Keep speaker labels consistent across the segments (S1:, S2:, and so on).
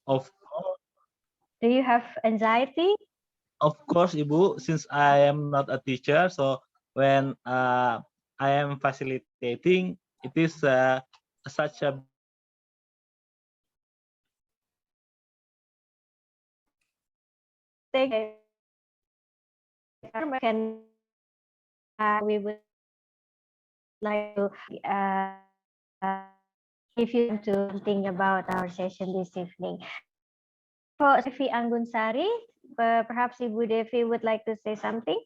S1: Of
S2: Do you have anxiety?
S1: of course, Ibu, since I am not a teacher, so when I am facilitating, it is such a
S2: Think can we would like to give you time to think about our session this evening. For Devi Anggunsari, perhaps Ibu Devi would like to say something.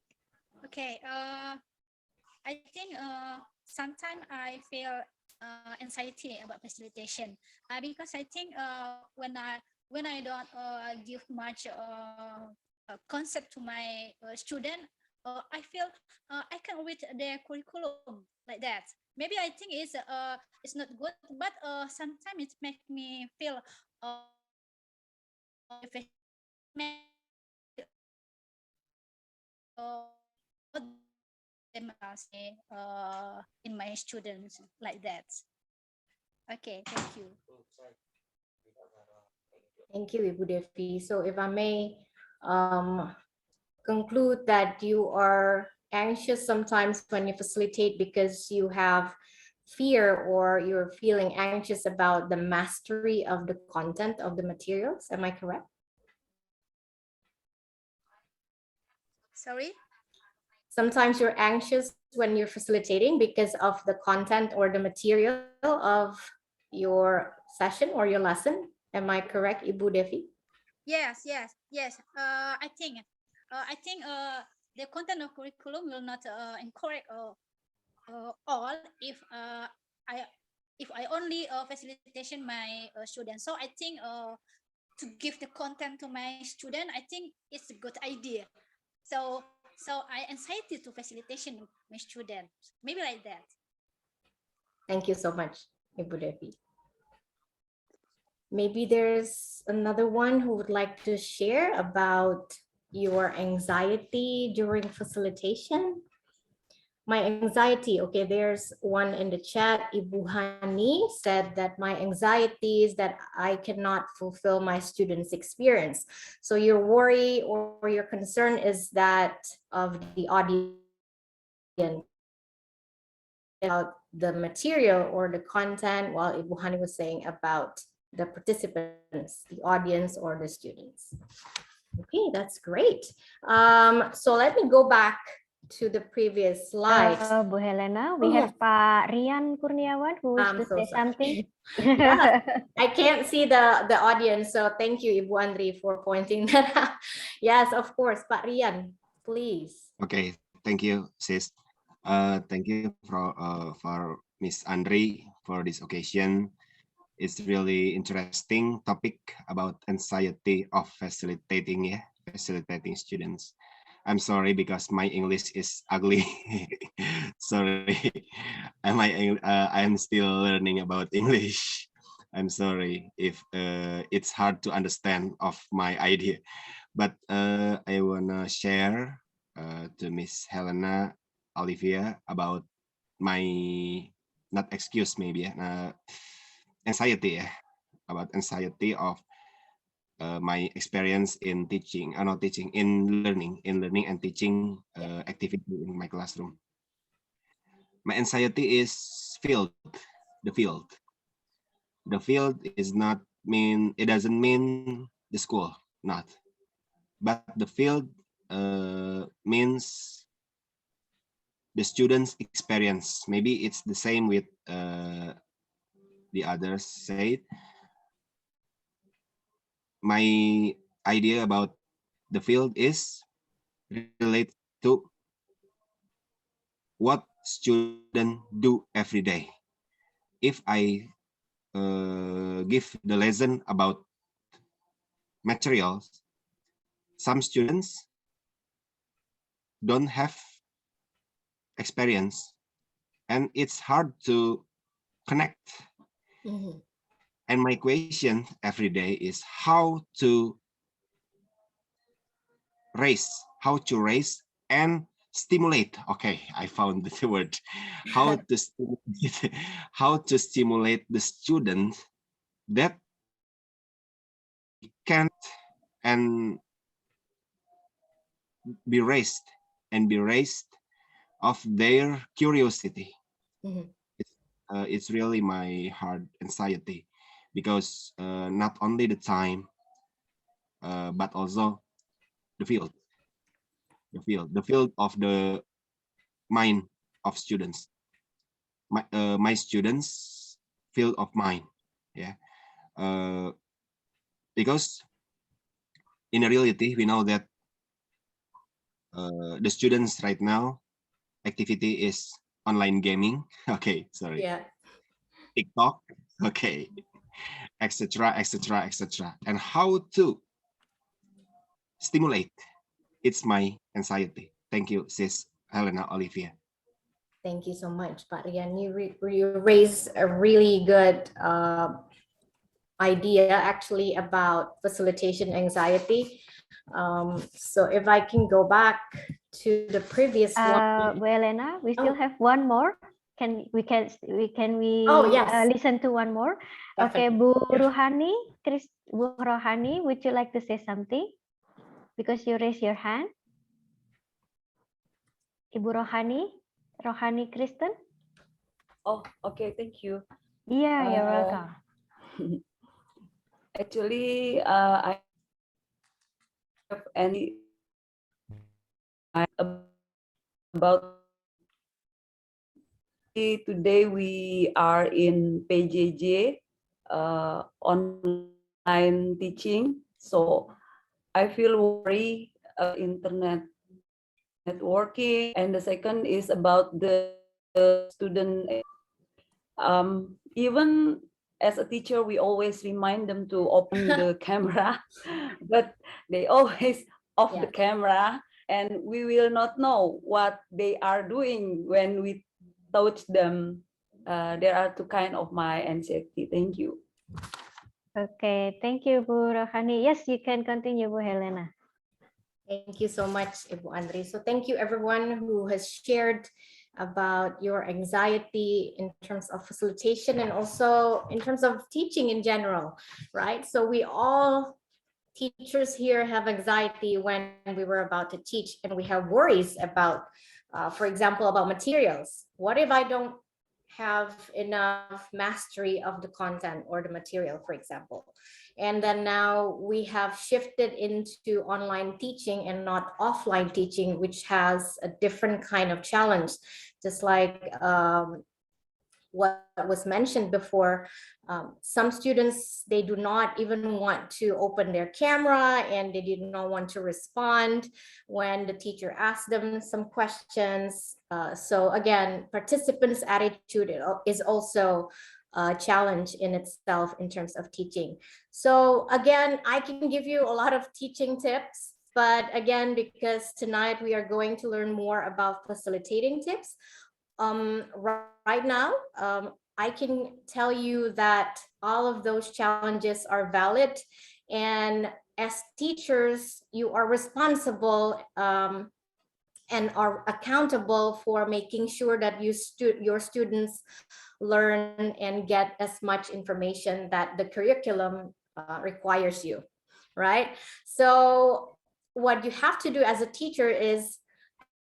S3: Okay. I think sometimes I feel anxiety about facilitation because I think when I don't give much concept to my student, I feel I can read their curriculum like that. Maybe I think it's not good, but sometimes it makes me feel in my students like that. Okay, thank you.
S4: Thank you, Ibu Devi. So if I may conclude that you are anxious sometimes when you facilitate because you have fear or you're feeling anxious about the mastery of the content of the materials. Am I correct?
S3: Sorry?
S4: Sometimes you're anxious when you're facilitating because of the content or the material of your session or your lesson. Am I correct, Ibu Devi?
S3: Yes, yes, yes. I think the content of curriculum will not encourage all I if I only facilitation my students. So I think to give the content to my student, I think it's a good idea. So I anxiety to facilitation my students. Maybe like that.
S4: Thank you so much, Ibu Devi. Maybe there's another one who would like to share about your anxiety during facilitation. My anxiety, okay, there's one in the chat. Ibu Hani said that my anxiety is that I cannot fulfill my students' experience. So your worry or your concern is that of the audience, about the material or the content, while Ibu Hani was saying about the participants, the audience or the students. Okay, that's great. So let me go back to the previous slide.
S2: Bu Helena, we have Pak Rian Kurniawan who wants to
S4: so
S2: say something.
S4: Yes, I can't see the audience, so thank you, Ibu Andri, for pointing that out. Yes, of course, Pak Rian, please.
S5: Okay, thank you, sis. Thank you for Miss Andri for this occasion. It's really interesting topic about anxiety of facilitating, facilitating students. I'm sorry because my English is ugly. Sorry, I'm still learning about English. I'm sorry if it's hard to understand of my idea, but I wanna share to Miss Helena Olivia about my not excuse maybe anxiety about anxiety of my experience in teaching, not teaching, in learning and teaching activity in my classroom. My anxiety is field, the field. The field is not mean, it doesn't mean the school, not. But the field means the students' experience. Maybe it's the same with the others said. My idea about the field is related to what students do every day. If I give the lesson about materials, some students don't have experience and it's hard to connect.
S4: Mm-hmm.
S5: And my question every day is how to raise and stimulate. Okay, I found the word. How to stimulate, how to stimulate the student that can't and be raised of their curiosity.
S4: Mhm.
S5: It's really my hard anxiety because not only the time but also the field the field of the mind of students, my students field of mind. Yeah, uh, because in reality we know that the students right now activity is online gaming. Okay, sorry,
S4: Yeah.
S5: TikTok. Okay, etc, etc, etc, and how to stimulate it's my anxiety. Thank you, sis Helena Olivia.
S4: Thank you so much, Pak Rian. You raised a really good idea actually about facilitation anxiety. So if I can go back to the previous one.
S2: Bu Elena, we still
S4: Oh.
S2: have one more. Can we
S4: Oh, yes.
S2: listen to one more? Okay,
S4: Definitely.
S2: Bu Rohani, Bu Rohani, would you like to say something? Because you raise your hand. Ibu Rohani Kristen?
S6: Oh, okay, thank you.
S2: Yeah, you're
S6: Uh,
S2: welcome.
S6: Actually, I have any about today we are in PJJ online teaching, so I feel worry internet networking, and the second is about the student. Even as a teacher, we always remind them to open the camera, but they always off the camera, and we will not know what they are doing when we touch them. There are two kind of my anxiety. Thank you.
S2: Okay, thank you, Bu Rohani. Yes, you can continue, Bu Helena.
S4: Thank you so much, Ibu Andri. So thank you everyone who has shared about your anxiety in terms of facilitation and also in terms of teaching in general, right? So we all teachers here have anxiety when we were about to teach, and we have worries about, for example, about materials. What if I don't have enough mastery of the content or the material, for example? And then now we have shifted into online teaching and not offline teaching, which has a different kind of challenge, just like what was mentioned before. Some students, they do not even want to open their camera, and they did not want to respond when the teacher asked them some questions. So again, participants' attitude is also a challenge in itself in terms of teaching. So again, I can give you a lot of teaching tips, but again, because tonight we are going to learn more about facilitating tips, right now, I can tell you that all of those challenges are valid. And as teachers, you are responsible and are accountable for making sure that your students learn and get as much information that the curriculum requires you, right? So what you have to do as a teacher is,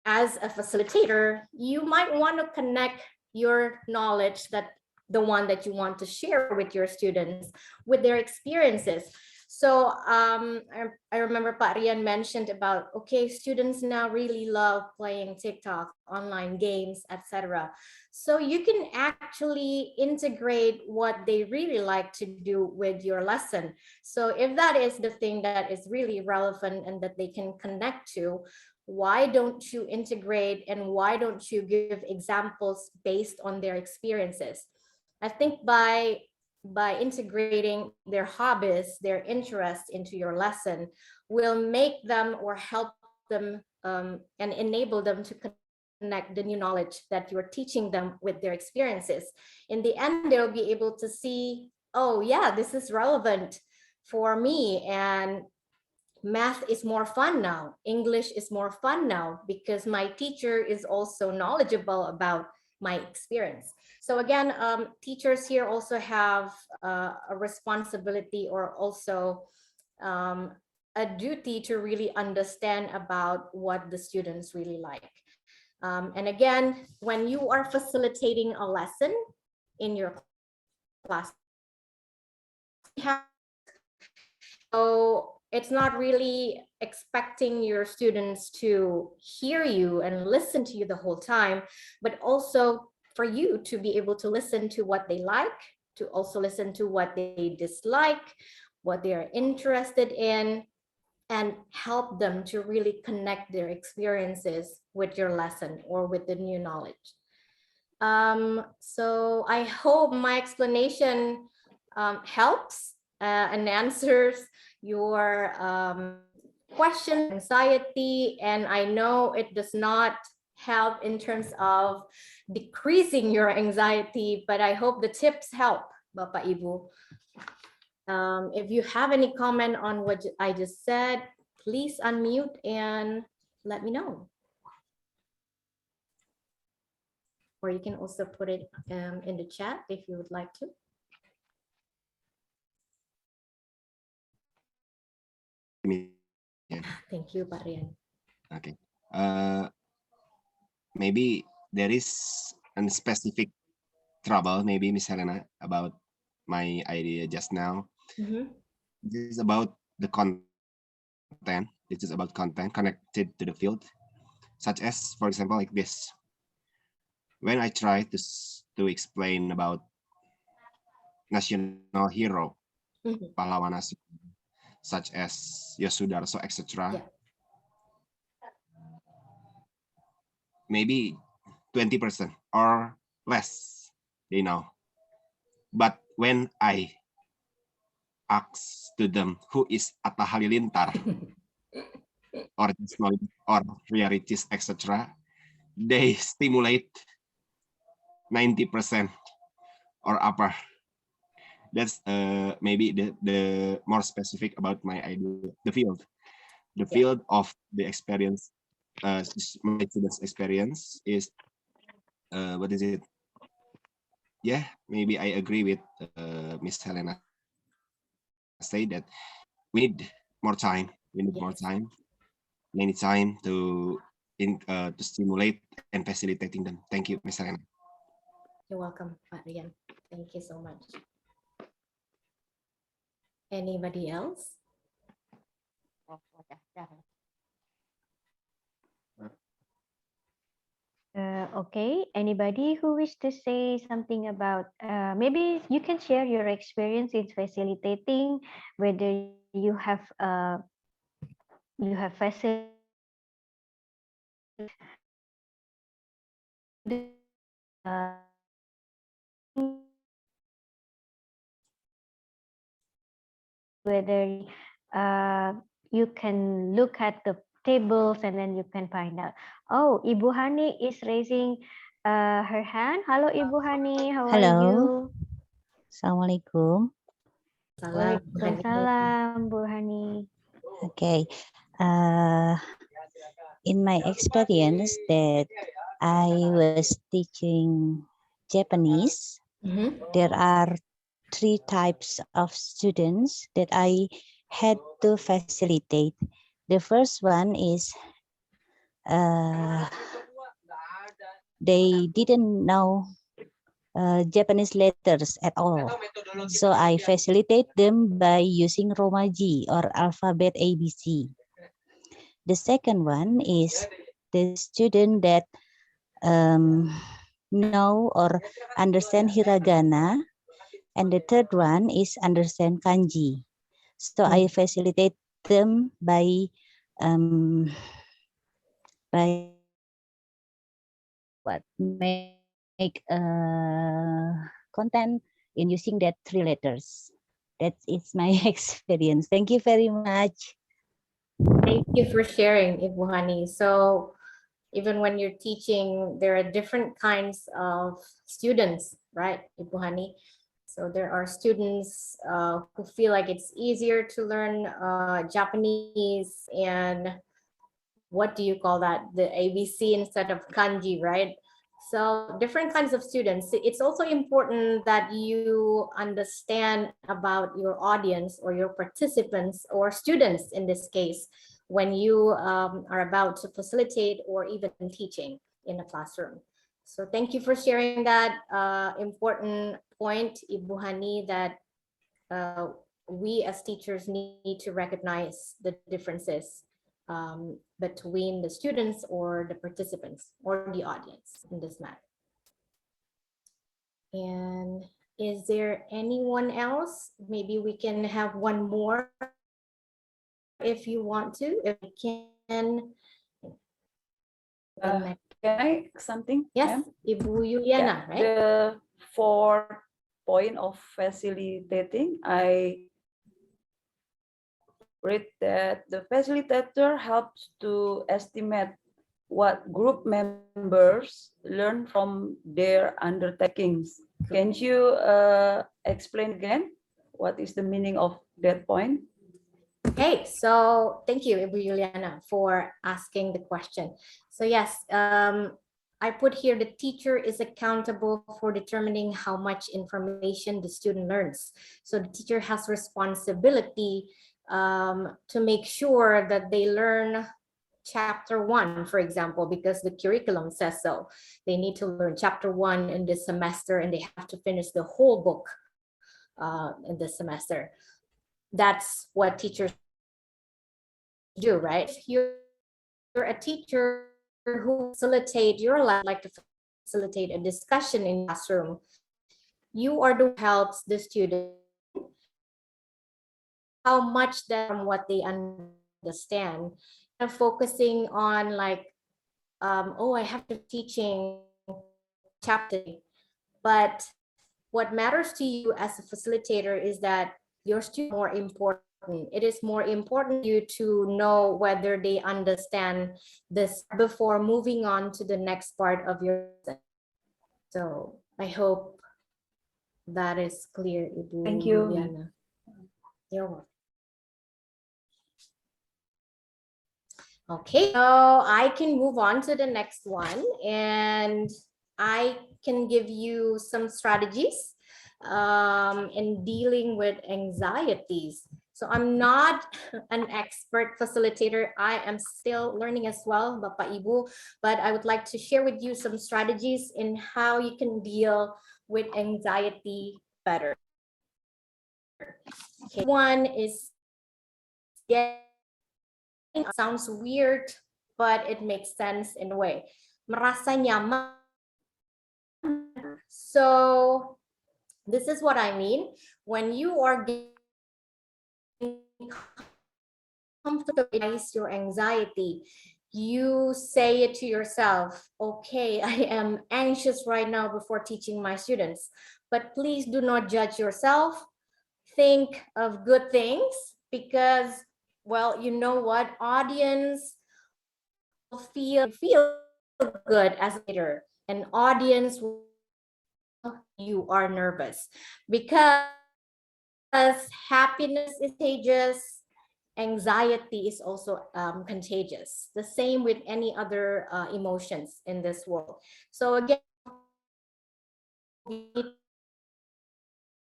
S4: as a facilitator, you might want to connect your knowledge, that the one that you want to share with your students, with their experiences. So I remember Pak Rian mentioned about, okay, students now really love playing TikTok, online games, etc. So you can actually integrate what they really like to do with your lesson. So if that is the thing that is really relevant and that they can connect to, why don't you integrate and why don't you give examples based on their experiences? I think by integrating their hobbies, their interests into your lesson will make them or help them and enable them to connect the new knowledge that you're teaching them with their experiences. In the end, they'll be able to see, oh yeah, this is relevant for me, and math is more fun now. English is more fun now because my teacher is also knowledgeable about my experience. So again, teachers here also have a responsibility or also a duty to really understand about what the students really like. And again, when you are facilitating a lesson in your class, so it's not really expecting your students to hear you and listen to you the whole time, but also for you to be able to listen to what they like, to also listen to what they dislike, what they are interested in, and help them to really connect their experiences with your lesson or with the new knowledge. So I hope my explanation helps and answers your question, anxiety, and I know it does not help in terms of decreasing your anxiety, but I hope the tips help, Bapak Ibu. If you have any comment on what I just said, please unmute and let me know. Or you can also put it in the chat if you would like to.
S5: Yeah.
S4: Thank you, Pak Rian.
S5: Okay. Maybe there is a specific trouble, maybe Miss Helena, about my idea just now. This is about the content. This is about content connected to the field, such as, for example, like this. When I try to explain about national hero, pahlawan nasional, such as Yosudarso, etc.
S4: Yeah.
S5: Maybe 20% or less, they know. But when I ask to them who is Atta Halilintar or realities, etc., they stimulate 90% or upper. That's maybe the more specific about my idea. The field of the experience, my students' experience is what is it? Yeah, maybe I agree with Miss Helena. Say that we need more time. We need more time, many time to stimulate and facilitating them. Thank you, Miss Helena.
S4: You're welcome, Pak Rian. Thank you so much. Anybody else?
S2: Okay, anybody who wish to say something about, maybe you can share your experience in facilitating, whether you have facilitated whether you can look at the tables and then you can find out. Oh, Ibu Hani is raising her hand. Hello, Ibu Hani. How are you?
S7: Assalamualaikum.
S2: Waalaikumsalam, Bu Hani.
S7: Okay. In my experience that I was teaching Japanese, there are 3 types of students that I had to facilitate. The first one is they didn't know Japanese letters at all. So I facilitate them by using Romaji or alphabet ABC. The second one is the student that know or understand hiragana. And the third one is understand kanji. So I facilitate them by make content in using that 3 letters. That is my experience. Thank you very much.
S4: Thank you for sharing, Ibu Hani. So even when you're teaching, there are different kinds of students, right, Ibu Hani? So there are students who feel like it's easier to learn Japanese and what do you call that? The ABC instead of kanji, right? So different kinds of students. It's also important that you understand about your audience or your participants or students in this case when you are about to facilitate or even teaching in a classroom. So thank you for sharing that important point, Ibu Hani, that we as teachers need to recognize the differences between the students or the participants or the audience in this matter. And is there anyone else? Maybe we can have one more if you want to, if we can.
S6: Can I something?
S4: Yes, Ibu Yuliana, right?
S6: The 4th point of facilitating, I read that the facilitator helps to estimate what group members learn from their undertakings. Can you explain again what is the meaning of that point?
S4: Okay, so thank you, Ibu Juliana, for asking the question. So yes, I put here the teacher is accountable for determining how much information the student learns. So the teacher has responsibility to make sure that they learn chapter 1, for example, because the curriculum says so. They need to learn chapter 1 in this semester and they have to finish the whole book in this semester. That's what teachers do, right? If you're a teacher who facilitate your life, like to facilitate a discussion in classroom, you are the one who helps the student how much from what they understand, and focusing on like, oh, I have to teaching chapter, but what matters to you as a facilitator is that your students are more important. It is more important for you to know whether they understand this before moving on to the next part of your lesson. So I hope that is clear, Ibu.
S6: Thank you.
S4: Juliana. You're welcome. Okay, so I can move on to the next one, and I can give you some strategies in dealing with anxieties. So I'm not an expert facilitator. I am still learning as well, Bapak Ibu, but I would like to share with you some strategies in how you can deal with anxiety better. Okay. One is, sounds weird, but it makes sense in a way. Merasa nyaman. So this is what I mean. When you are getting comfortable with your anxiety, you say it to yourself, okay, I am anxious right now before teaching my students, but please do not judge yourself. Think of good things because, well, you know what, audience will feel good as a leader. An audience will, you are nervous because happiness is contagious, anxiety is also contagious. The same with any other emotions in this world. So again,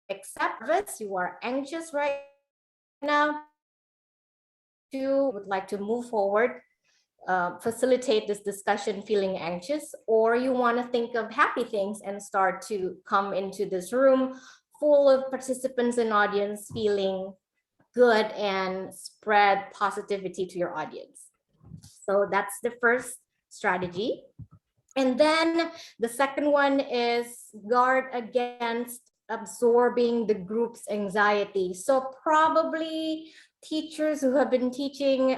S4: accept this, you are anxious right now, you would like to move forward, facilitate this discussion feeling anxious, or you want to think of happy things and start to come into this room full of participants and audience feeling good and spread positivity to your audience. So that's the first strategy. And then the second one is guard against absorbing the group's anxiety. So probably teachers who have been teaching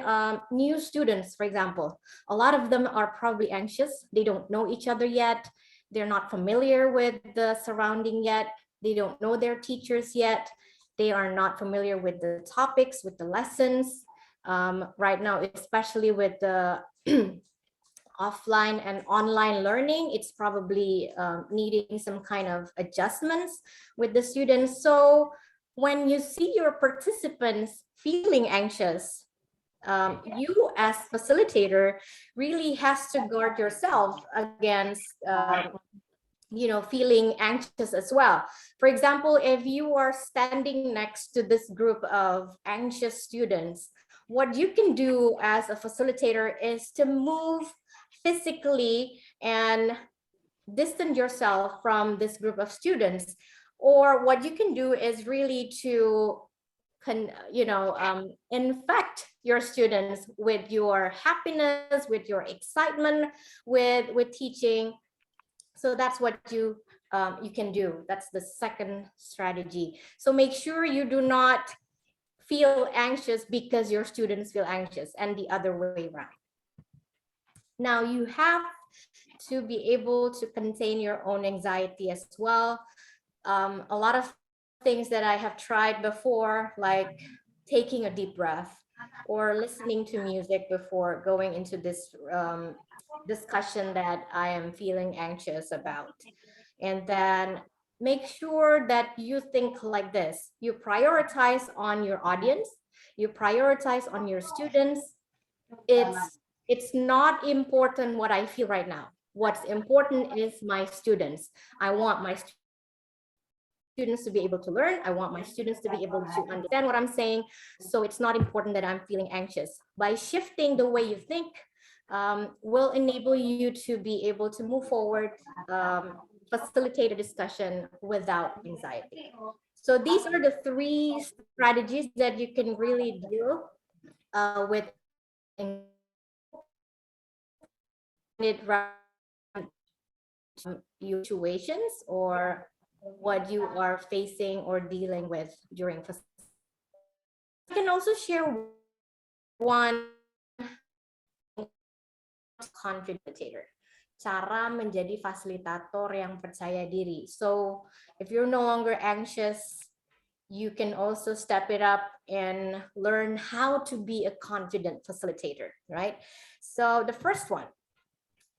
S4: new students, for example, a lot of them are probably anxious. They don't know each other yet. They're not familiar with the surrounding yet. They don't know their teachers yet. They are not familiar with the topics, with the lessons. Right now, especially with the offline and online learning, it's probably needing some kind of adjustments with the students. So when you see your participants feeling anxious, you as facilitator really has to guard yourself against feeling anxious as well. For example, if you are standing next to this group of anxious students, what you can do as a facilitator is to move physically and distance yourself from this group of students. Or what you can do is really to infect your students with your happiness, with your excitement, with teaching. So that's what you can do. That's the second strategy. So make sure you do not feel anxious because your students feel anxious, and the other way around. Now you have to be able to contain your own anxiety as well. A lot of things that I have tried before, like taking a deep breath or listening to music before going into this discussion that I am feeling anxious about. And then make sure that you think like this. You prioritize on your audience, you prioritize on your students. It's not important what I feel right now. What's important is my students. I want my students to be able to learn. I want my students to be able to understand what I'm saying. So it's not important that I'm feeling anxious. By shifting the way you think, will enable you to be able to move forward, facilitate a discussion without anxiety. So these are the 3 strategies that you can really deal with it your situations or what you are facing or dealing with during facilitation. I can also share one confident facilitator. Cara menjadi fasilitator yang percaya diri. So if you're no longer anxious, you can also step it up and learn how to be a confident facilitator, right? So the first one,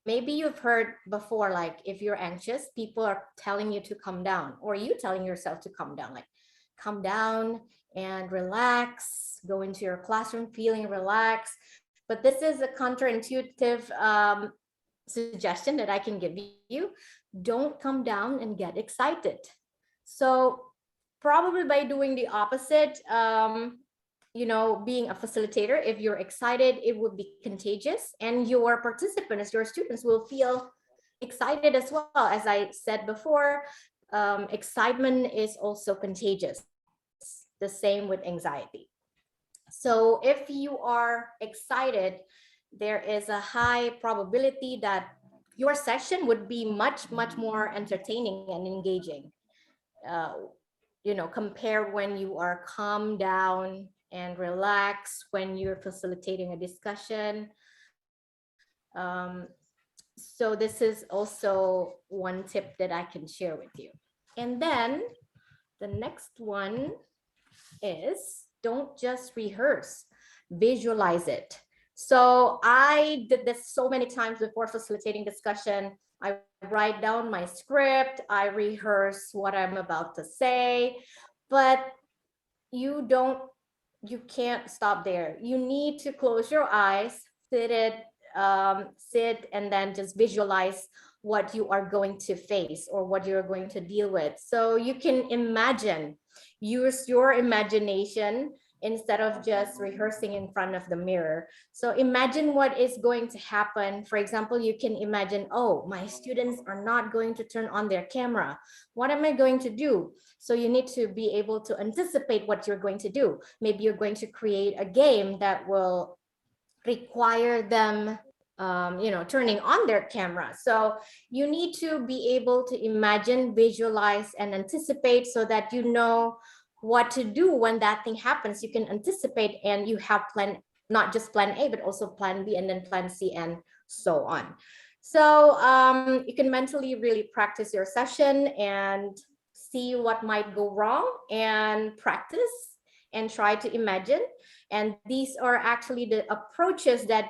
S4: maybe you've heard before, like if you're anxious, people are telling you to calm down, or you telling yourself to calm down, like calm down and relax, go into your classroom feeling relaxed. But this is a counterintuitive suggestion that I can give you. Don't calm down and get excited. So probably by doing the opposite, being a facilitator, if you're excited, it would be contagious, and your participants, your students will feel excited as well. As I said before, excitement is also contagious. The same with anxiety. So if you are excited, there is a high probability that your session would be much, much more entertaining and engaging. Compare when you are calm down and relax when you're facilitating a discussion. So this is also one tip that I can share with you. And then the next one is don't just rehearse, visualize it. So I did this so many times before facilitating discussion. I write down my script, I rehearse what I'm about to say, but you can't stop there. You need to close your eyes, sit and then just visualize what you are going to face or what you're going to deal with. So you can imagine, use your imagination instead of just rehearsing in front of the mirror. So imagine what is going to happen. For example, you can imagine, oh, my students are not going to turn on their camera. What am I going to do? So you need to be able to anticipate what you're going to do. Maybe you're going to create a game that will require them turning on their camera. So you need to be able to imagine, visualize, and anticipate so that you know what to do when that thing happens. You can anticipate, and you have not just plan A, but also plan B, and then plan C, and so on. So you can mentally really practice your session and see what might go wrong, and practice and try to imagine. And these are actually the approaches that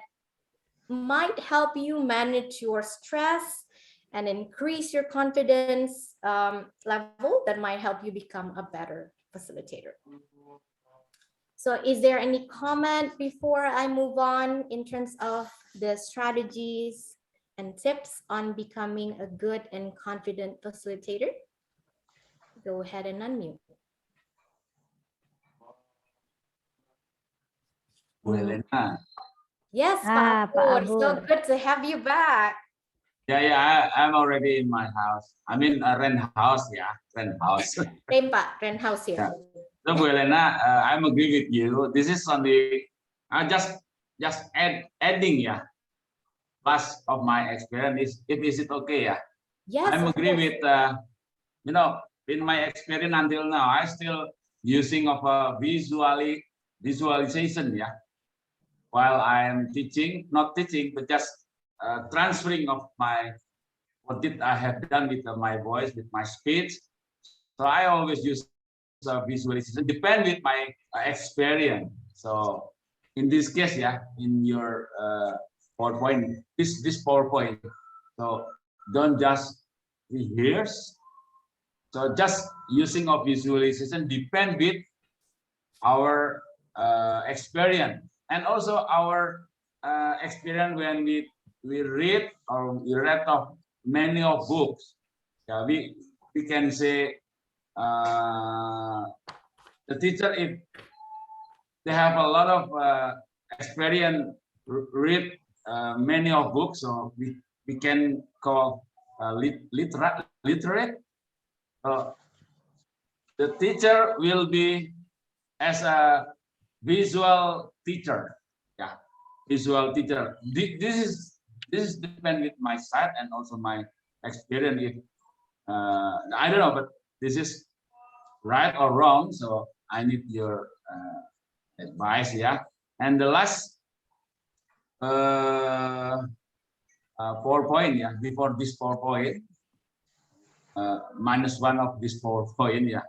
S4: might help you manage your stress and increase your confidence level, that might help you become a better facilitator. So is there any comment before I move on in terms of the strategies and tips on becoming a good and confident facilitator? Go ahead and unmute.
S8: Bu Helena.
S4: Yes,
S2: Ah,
S4: Pak
S2: Pak
S4: Abur. So
S2: Abur.
S4: good to have you back.
S8: Yeah, I'm already in my house. I mean, a rent house, yeah, rent house.
S4: Same Pak, rent house here.
S8: Yeah. So, Bu Helena, I'm agree with you. This is only, I just adding, yeah, plus of my experience. Is it okay, yeah?
S4: Yes,
S8: I'm
S4: of
S8: agree
S4: course.
S8: with, you know, in my experience until now, I still using of a visualization, yeah. While I am teaching, not teaching, but just transferring of my what did I have done with my voice, with my speech. So I always use visualization, depend with my experience. So in this case, yeah, in your PowerPoint, this PowerPoint. So don't just rehearse. So just using of visualization depend with our experience and also our experience when we read or we read of many of books. Yeah, we can say the teacher, if they have a lot of experience, read many of books, so we can call literate. So the teacher will be as a visual teacher. Yeah, visual teacher. This is depend with my side and also my experience. If I don't know, but this is right or wrong. So I need your advice. Yeah, and the last PowerPoint. Yeah, before this PowerPoint, -1 of this PowerPoint. Yeah.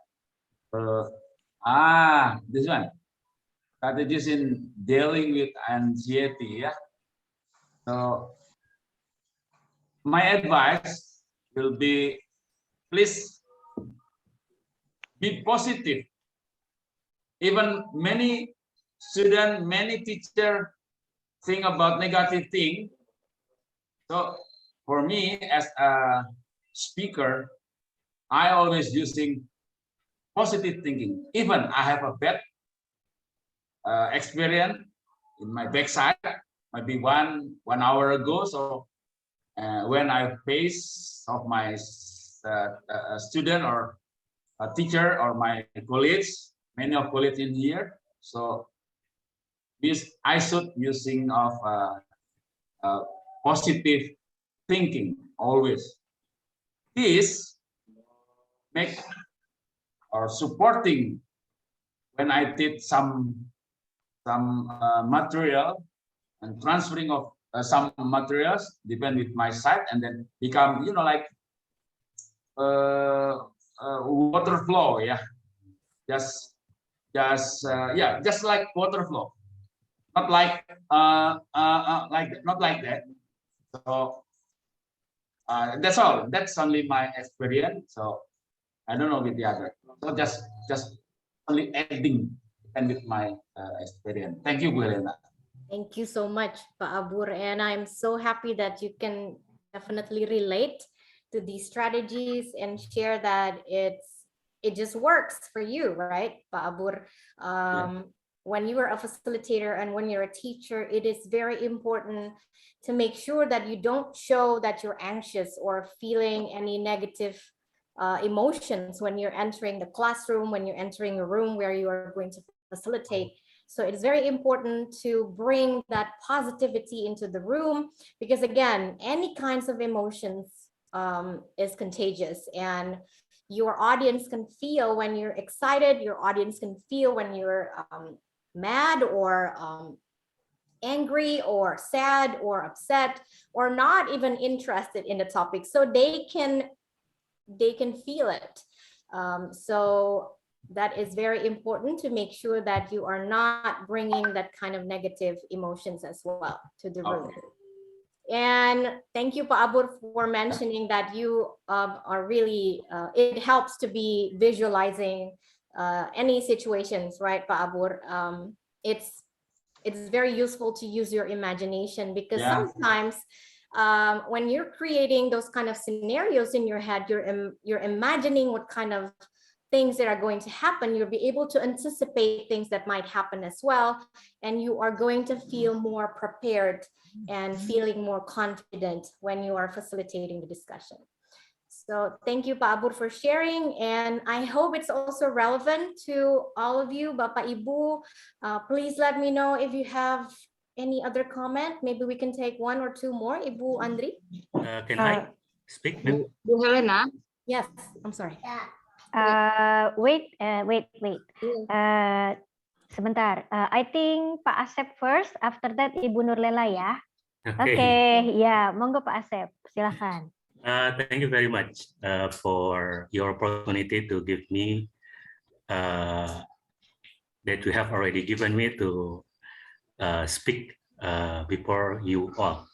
S8: This one. Strategies in dealing with anxiety. Yeah. So my advice will be, please be positive. Even many students, many teachers think about negative thing. So for me as a speaker, I always using positive thinking. Even I have a bad experience in my backside, maybe one hour ago. So when I face of my student or a teacher or my colleagues, many of colleagues in here. So this I should using of positive thinking always. This make or supporting when I did some material and transferring of some materials depend with my side and then become like water flow. Yeah, just like water flow, not like not like that. So that's all. That's only my experience. So I don't know with the other. So just only adding and with my experience. Thank you, Bu Helena.
S4: Thank you so much, Pak Abur. And I'm so happy that you can definitely relate to these strategies and share that it just works for you, right, Pak Abur? When you are a facilitator and when you're a teacher, it is very important to make sure that you don't show that you're anxious or feeling any negative emotions when you're entering the classroom, when you're entering a room where you are going to facilitate. So it's very important to bring that positivity into the room because, again, any kinds of emotions is contagious, and your audience can feel when you're excited, your audience can feel when you're mad or angry or sad or upset or not even interested in the topic. So they can feel it. So that is very important to make sure that you are not bringing that kind of negative emotions as well to the room. Okay. And thank you, Pak Abur, for mentioning that you are really, it helps to be visualizing any situations, right, Pak Abur? It's very useful to use your imagination, because sometimes when you're creating those kind of scenarios in your head, you're imagining what kind of things that are going to happen. You'll be able to anticipate things that might happen as well, and you are going to feel more prepared and feeling more confident when you are facilitating the discussion. So thank you, Pak Abur, for sharing, and I hope it's also relevant to all of you, Bapak Ibu. Please let me know if you have any other comment. Maybe we can take one or two more. Ibu Andri?
S9: Can I speak?
S10: Bu Helena?
S4: Yes, I'm sorry.
S2: Wait. Sebentar. I think Pak Asep first. After that, Ibu Nurlela ya. Okay. Ya, monggo Pak Asep. Silakan.
S9: Thank you very much for your opportunity to give me that you have already given me to speak before you all.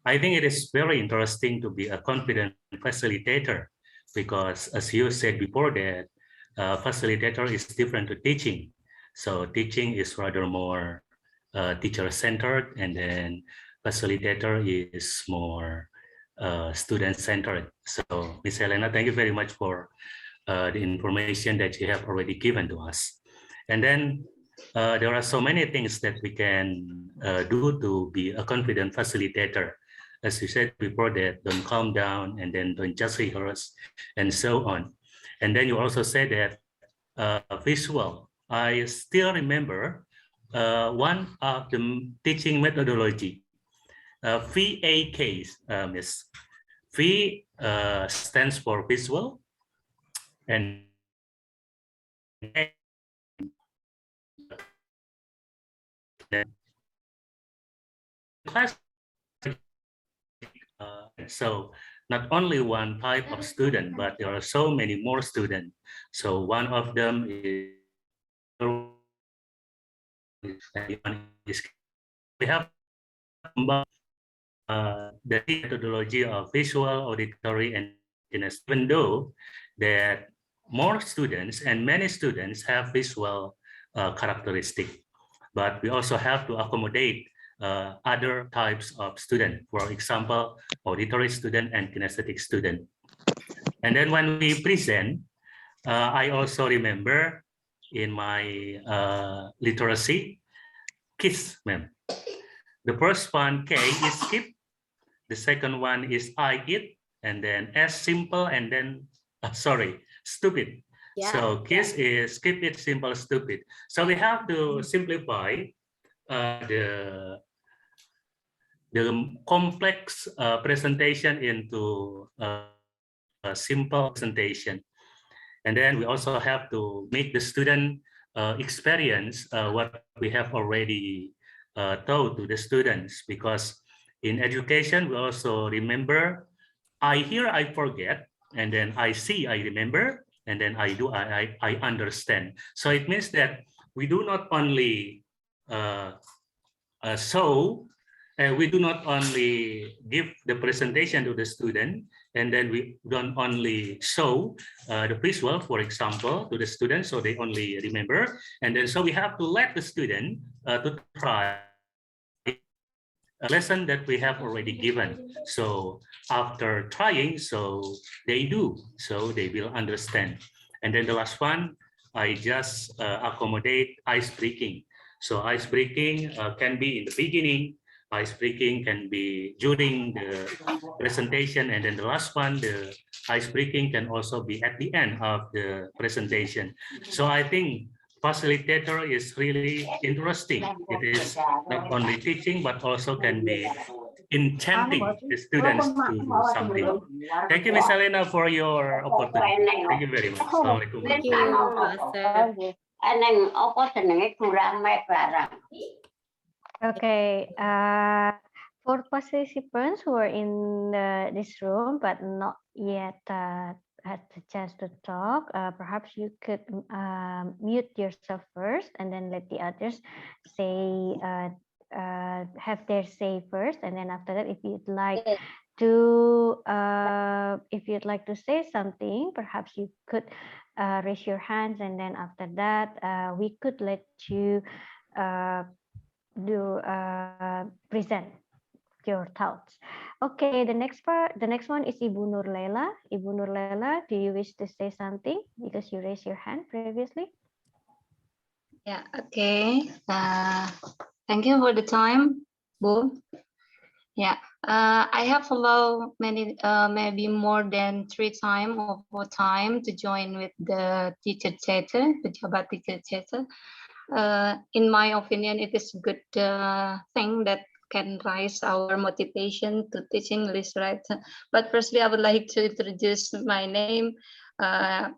S9: I think it is very interesting to be a confident facilitator, because as you said before that facilitator is different to teaching. So teaching is rather more teacher-centered, and then facilitator is more student-centered. So Ms. Helena, thank you very much for the information that you have already given to us. And then there are so many things that we can do to be a confident facilitator. As you said before, that don't calm down, and then don't just rehearse, and so on. And then you also said that visual. I still remember one of the teaching methodology, VAK, is V stands for visual, and class. So not only one type of student, but there are so many more students. So one of them is we have the methodology of visual, auditory, and kinesthetic. Even though that more students and many students have visual characteristic, but we also have to accommodate other types of student, for example, auditory student and kinesthetic student. And then when we present, I also remember in my literacy, KISS, ma'am. The first one, K, is skip. The second one is I, it, and then S, simple, and then, stupid. Yeah. So KISS is skip it, simple, stupid. So we have to simplify the complex presentation into a simple presentation. And then we also have to make the student experience what we have already taught to the students, because in education, we also remember, I hear, I forget, and then I see, I remember, and then I do, I understand. So it means that we do not only we do not only give the presentation to the student, and then we don't only show the visual, for example, to the student, so they only remember, and then so we have to let the student to try a lesson that we have already given. So after trying, so they do, so they will understand. And then the last one, I just accommodate ice breaking. So ice breaking can be in the beginning, ice breaking can be during the presentation, and then the last one, the ice breaking can also be at the end of the presentation. So I think facilitator is really interesting. It is not only teaching, but also can be enchanting the students to do something. Thank you, Ms. Helena, for your opportunity. Thank you very much.
S4: Thank you, Pastor.
S2: Okay, for participants who are in this room but not yet had the chance to talk, perhaps you could mute yourself first, and then let the others say have their say first, and then after that, if you'd like to say something, perhaps you could raise your hands, and then after that, we could let you present your thoughts. Okay, the next one is Ibu Nurlela. Ibu Nurlela, do you wish to say something because you raised your hand previously?
S10: Yeah, okay. Thank you for the time, Bu. Yeah, I have followed many, maybe more than 3 times or 4 times to join with the teacher chatter, the Jabat teacher chatter. In my opinion, it is a good thing that can rise our motivation to teach English, right? But firstly, I would like to introduce my name.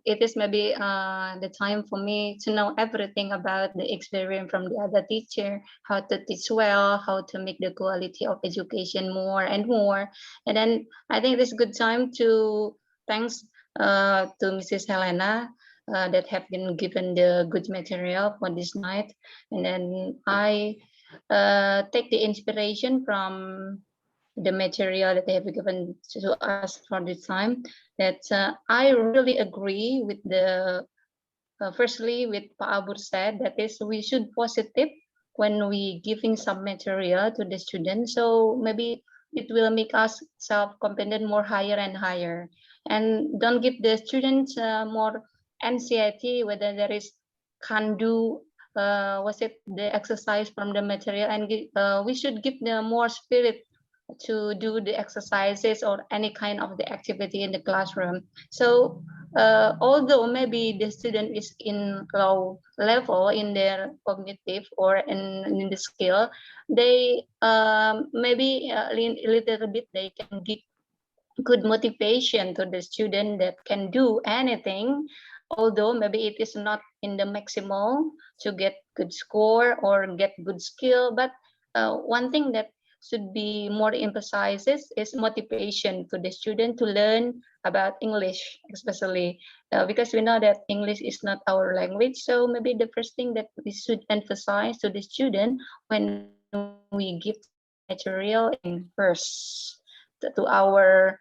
S10: It is maybe the time for me to know everything about the experience from the other teacher, how to teach well, how to make the quality of education more and more. And then I think it is a good time to thanks to Mrs. Helena that have been given the good material for this night. And then I take the inspiration from the material that they have given to us for this time, that I really agree with the, firstly with Pak Abur said, that is we should positive when we giving some material to the students. So maybe it will make us self-confident more higher and higher. And don't give the students more anxiety whether there is can do was it the exercise from the material, and we should give them more spirit to do the exercises or any kind of the activity in the classroom. So although maybe the student is in low level in their cognitive or in the skill, they maybe a little bit they can give good motivation to the student that can do anything, although maybe it is not in the maximal to get good score or get good skill. But one thing that should be more emphasizes is motivation to the student to learn about English, especially because we know that English is not our language. So maybe the first thing that we should emphasize to the student when we give material in first to our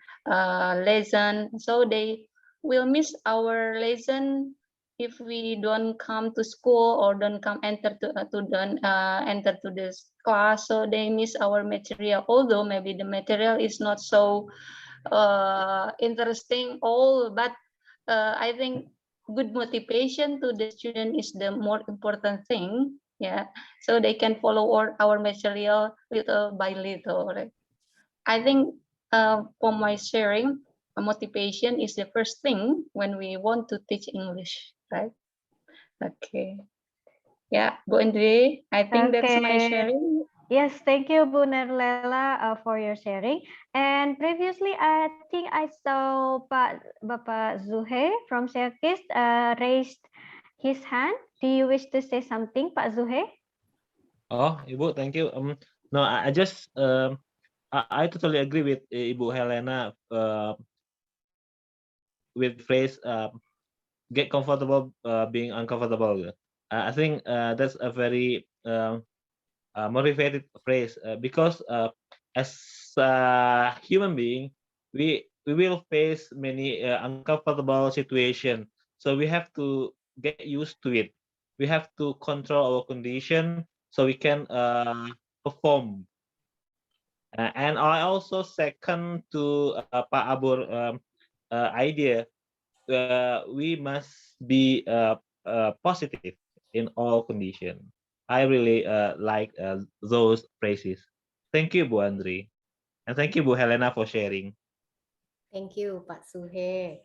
S10: lesson, so they will miss our lesson if we don't come to school or don't come enter to enter to this class. So they miss our material, although maybe the material is not so interesting all, but I think good motivation to the student is the more important thing. Yeah, so they can follow our material little by little, right? I think for my sharing, motivation is the first thing when we want to teach English, right? Okay. Yeah, Bu Andre, I think that's my
S2: Okay.
S10: sharing.
S2: Yes, thank you, Bu Nurlela, for your sharing. And previously, I think I saw Bapak Zuhe from Serkis raised his hand. Do you wish to say something, Pak Zuhe?
S1: Oh, Ibu, thank you. No, I just I totally agree with Ibu Helena with phrase get comfortable being uncomfortable. I think that's a very motivated phrase because as a human being, we will face many uncomfortable situation. So we have to get used to it. We have to control our condition so we can perform. And I also second to Pak Abur idea. We must be positive in all conditions. I really like those phrases. Thank you, Bu Andri. And thank you, Bu Helena, for sharing.
S4: Thank you, Pak Suhe.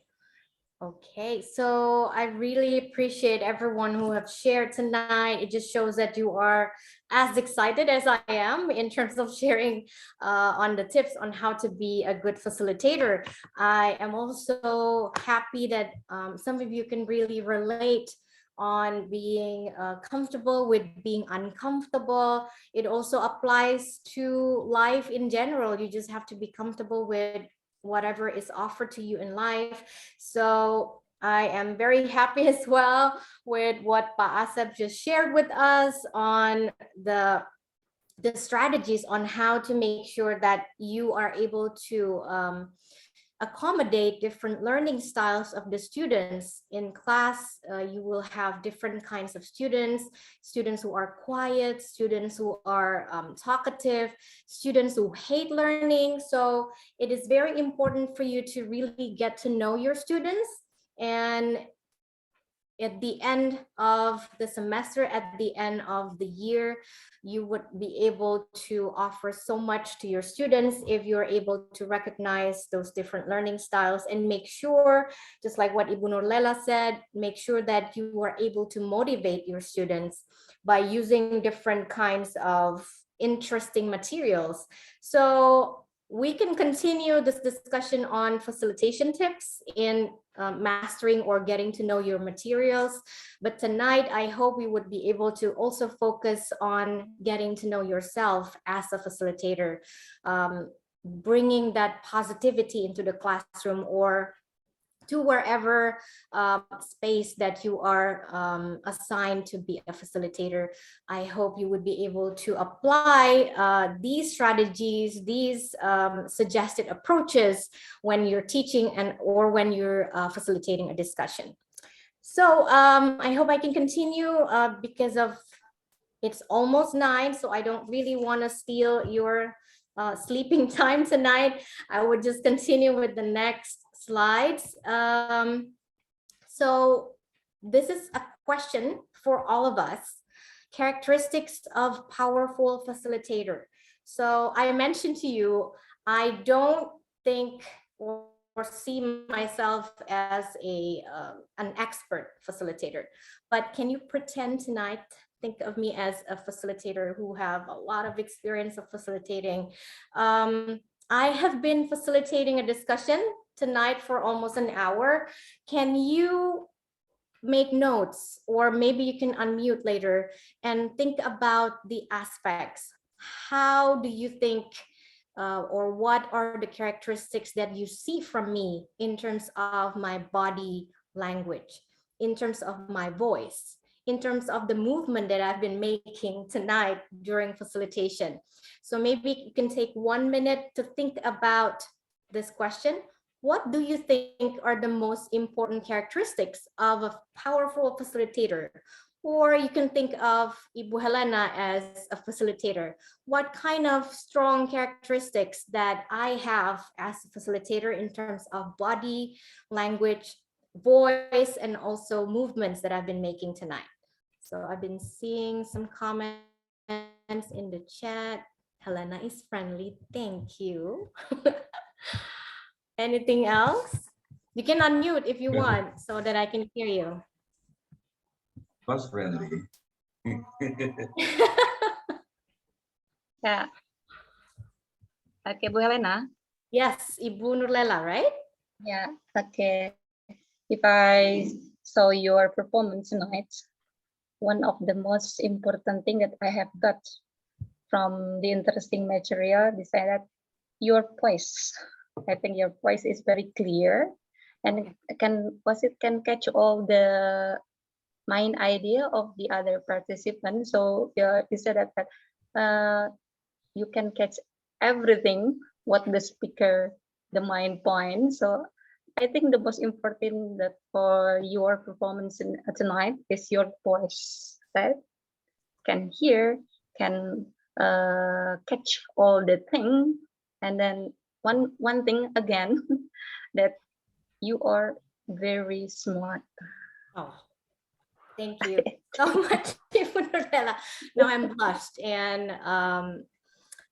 S4: Okay, so I really appreciate everyone who have shared tonight. It just shows that you are as excited as I am in terms of sharing on the tips on how to be a good facilitator. I am also happy that some of you can really relate on being comfortable with being uncomfortable. It also applies to life in general. You just have to be comfortable with whatever is offered to you in life. So I am very happy as well with what Pa Asep just shared with us on the strategies on how to make sure that you are able to accommodate different learning styles of the students. In class, you will have different kinds of students, students who are quiet, students who are talkative, students who hate learning. So it is very important for you to really get to know your students. And at the end of the semester, at the end of the year, you would be able to offer so much to your students if you're able to recognize those different learning styles and make sure, just like what Ibu Nurlela said, make sure that you are able to motivate your students by using different kinds of interesting materials. So we can continue this discussion on facilitation tips in mastering or getting to know your materials. But tonight, I hope we would be able to also focus on getting to know yourself as a facilitator, bringing that positivity into the classroom or to wherever space that you are assigned to be a facilitator. I hope you would be able to apply these strategies, these suggested approaches when you're teaching and or when you're facilitating a discussion. So I hope I can continue because of it's almost 9, so I don't really want to steal your sleeping time tonight. I would just continue with the next slides. So this is a question for all of us. Characteristics of powerful facilitator. So I mentioned to you, I don't think or see myself as an expert facilitator, but can you pretend tonight, think of me as a facilitator who have a lot of experience of facilitating. I have been facilitating a discussion tonight for almost an hour. Can you make notes, or maybe you can unmute later and think about the aspects? How do you think or what are the characteristics that you see from me in terms of my body language, in terms of my voice, in terms of the movement that I've been making tonight during facilitation? So maybe you can take 1 minute to think about this question. What do you think are the most important characteristics of a powerful facilitator? Or you can think of Ibu Helena as a facilitator. What kind of strong characteristics that I have as a facilitator in terms of body, language, voice, and also movements that I've been making tonight? So I've been seeing some comments in the chat. Helena is friendly, thank you. Anything else? You can unmute if you want so that I can hear you.
S8: Was friendly.
S10: Yeah. Okay, Bu Helena.
S4: Yes, Ibu Nurlela, right?
S10: Yeah. Okay. If I saw your performance tonight, one of the most important thing that I have got from the interesting material is that your voice. I think your voice is very clear and can catch all the main idea of the other participants. So you said that you can catch everything what the speaker, the main point. So I think the most important that for your performance tonight is your voice, right? Can hear, can catch all the thing, and then one thing again that you are very smart.
S4: Oh, thank you so much, Ibu Nurlela. Now I'm blushed, and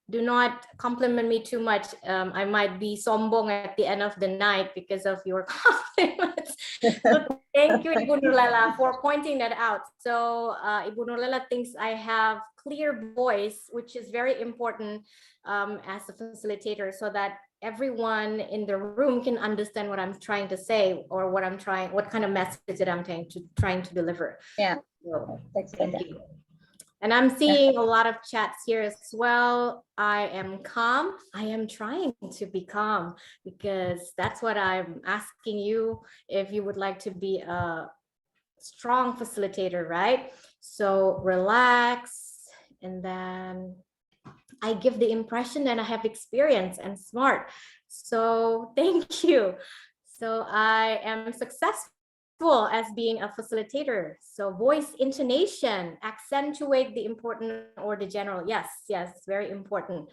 S4: do not compliment me too much. I might be sombong at the end of the night because of your compliments. So thank you, Ibu Nurlela, for pointing that out. So Ibu Nurlela thinks I have clear voice, which is very important as a facilitator, so that everyone in the room can understand what I'm trying to say or what kind of message that I'm trying to deliver.
S10: Yeah,
S4: so,
S10: thank
S4: you. And I'm seeing a lot of chats here as well. I am calm. I am trying to be calm because that's what I'm asking you, if you would like to be a strong facilitator, right? So relax, and then I give the impression that I have experience and smart. So thank you. So I am successful as being a facilitator. So voice intonation, accentuate the important or the general. Yes, very important.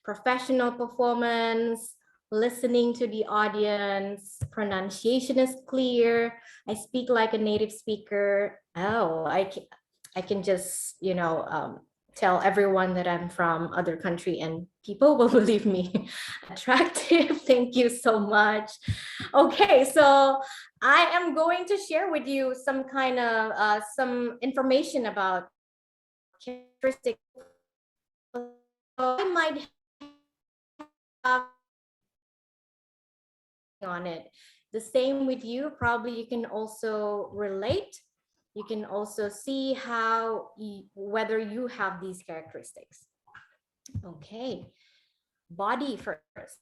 S4: Professional performance, listening to the audience, pronunciation is clear. I speak like a native speaker. Oh, I can just, tell everyone that I'm from other country and people will believe me. Attractive. Thank you so much. Okay, so I am going to share with you some kind of some information about characteristics. I might have on it. The same with you. Probably you can also relate. You can also see how whether you have these characteristics. Okay, body first.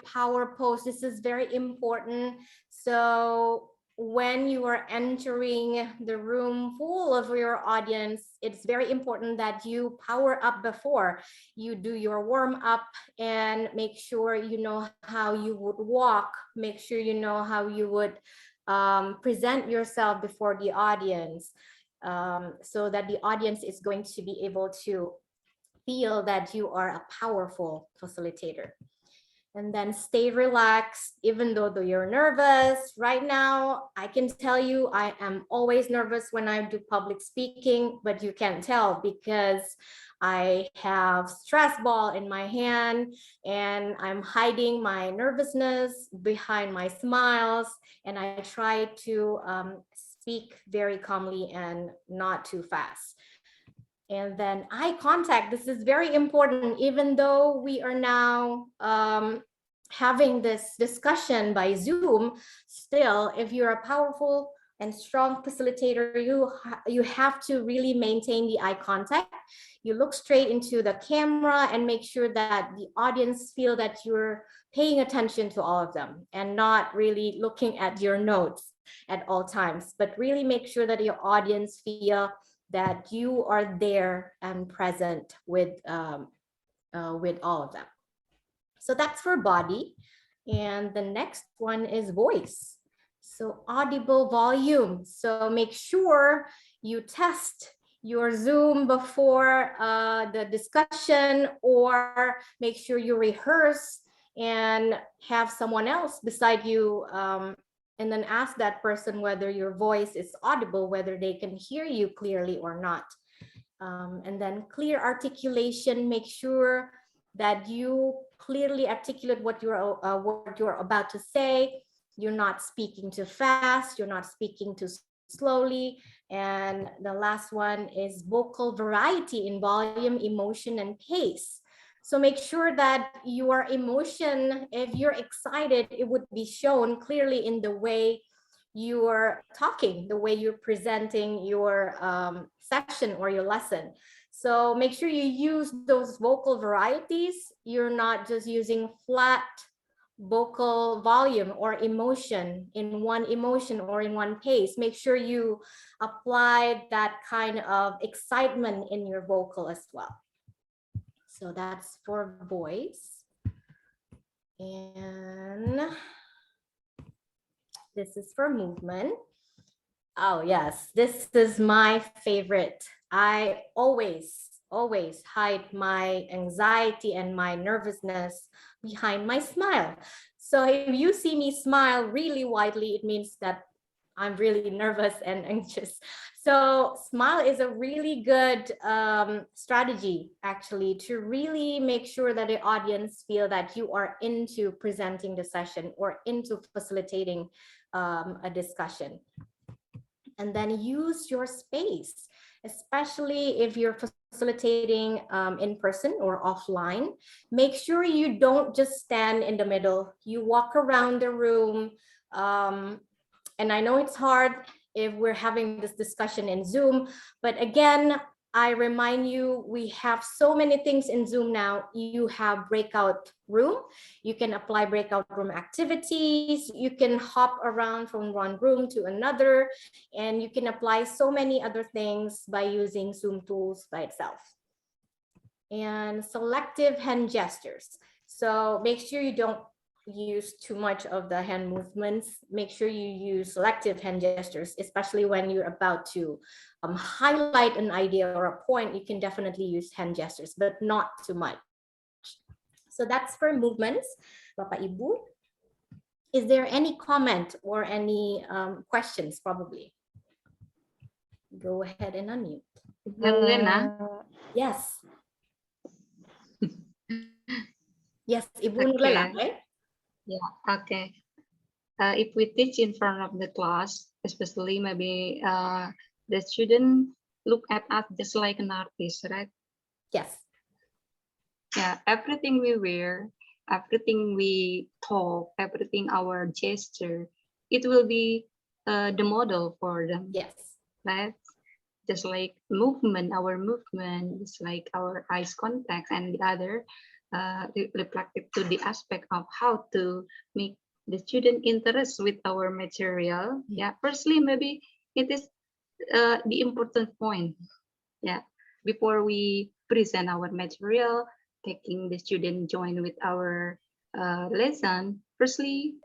S4: Power pose, this is very important. So when you are entering the room full of your audience, it's very important that you power up before you do your warm up, and make sure you know how you would walk, make sure you know how you would present yourself before the audience, so that the audience is going to be able to feel that you are a powerful facilitator. And then stay relaxed, even though you're nervous. Right now, I can tell you I am always nervous when I do public speaking, but you can't tell because I have stress ball in my hand and I'm hiding my nervousness behind my smiles. And I try to speak very calmly and not too fast. And then eye contact, this is very important, even though we are now having this discussion by Zoom, still, if you're a powerful and strong facilitator, you have to really maintain the eye contact. You look straight into the camera and make sure that the audience feel that you're paying attention to all of them and not really looking at your notes at all times, but really make sure that your audience feel that you are there and present with all of them. So that's for body. And the next one is voice. So audible volume. So make sure you test your Zoom before the discussion, or make sure you rehearse and have someone else beside you, and then ask that person whether your voice is audible, whether they can hear you clearly or not. And then clear articulation, make sure that you clearly articulate what you're about to say. You're not speaking too fast, you're not speaking too slowly. And the last one is vocal variety in volume, emotion, and pace. So make sure that your emotion, if you're excited, it would be shown clearly in the way you're talking, the way you're presenting your session or your lesson. So make sure you use those vocal varieties. You're not just using flat vocal volume or emotion in one emotion or in one pace. Make sure you apply that kind of excitement in your vocal as well. So that's for voice. And this is for movement. Oh yes, this is my favorite. I always hide my anxiety and my nervousness behind my smile. So if you see me smile really widely, it means that I'm really nervous and anxious. So smile is a really good strategy, actually, to really make sure that the audience feel that you are into presenting the session or into facilitating a discussion. And then use your space, especially if you're facilitating in person or offline. Make sure you don't just stand in the middle. You walk around the room. And I know it's hard if we're having this discussion in Zoom, but again, I remind you, we have so many things in Zoom now. You have breakout room. You can apply breakout room activities. You can hop around from one room to another, and you can apply so many other things by using Zoom tools by itself. And selective hand gestures. So make sure you don't use too much of the hand movements. Make sure you use selective hand gestures, especially when you're about to highlight an idea or a point. You can definitely use hand gestures, but not too much. So that's for movements, Bapak Ibu. Is there any comment or any questions probably? Go ahead and unmute.
S10: Lena?
S4: Yes. Yes, Ibu
S10: Okay.
S4: Nurlela, right?
S10: Yeah, okay. If we teach in front of the class, especially maybe the student look at us just like an artist, right?
S4: Yes.
S10: Yeah, everything we wear, everything we talk, everything our gesture, it will be the model for them.
S4: Yes.
S10: Right? Just like movement, our movement, just like our eyes contact and the other reflected to the aspect of how to make the student interest with our material. Yeah, firstly, maybe it is the important point. Yeah, before we present our material, taking the student join with our lesson, firstly,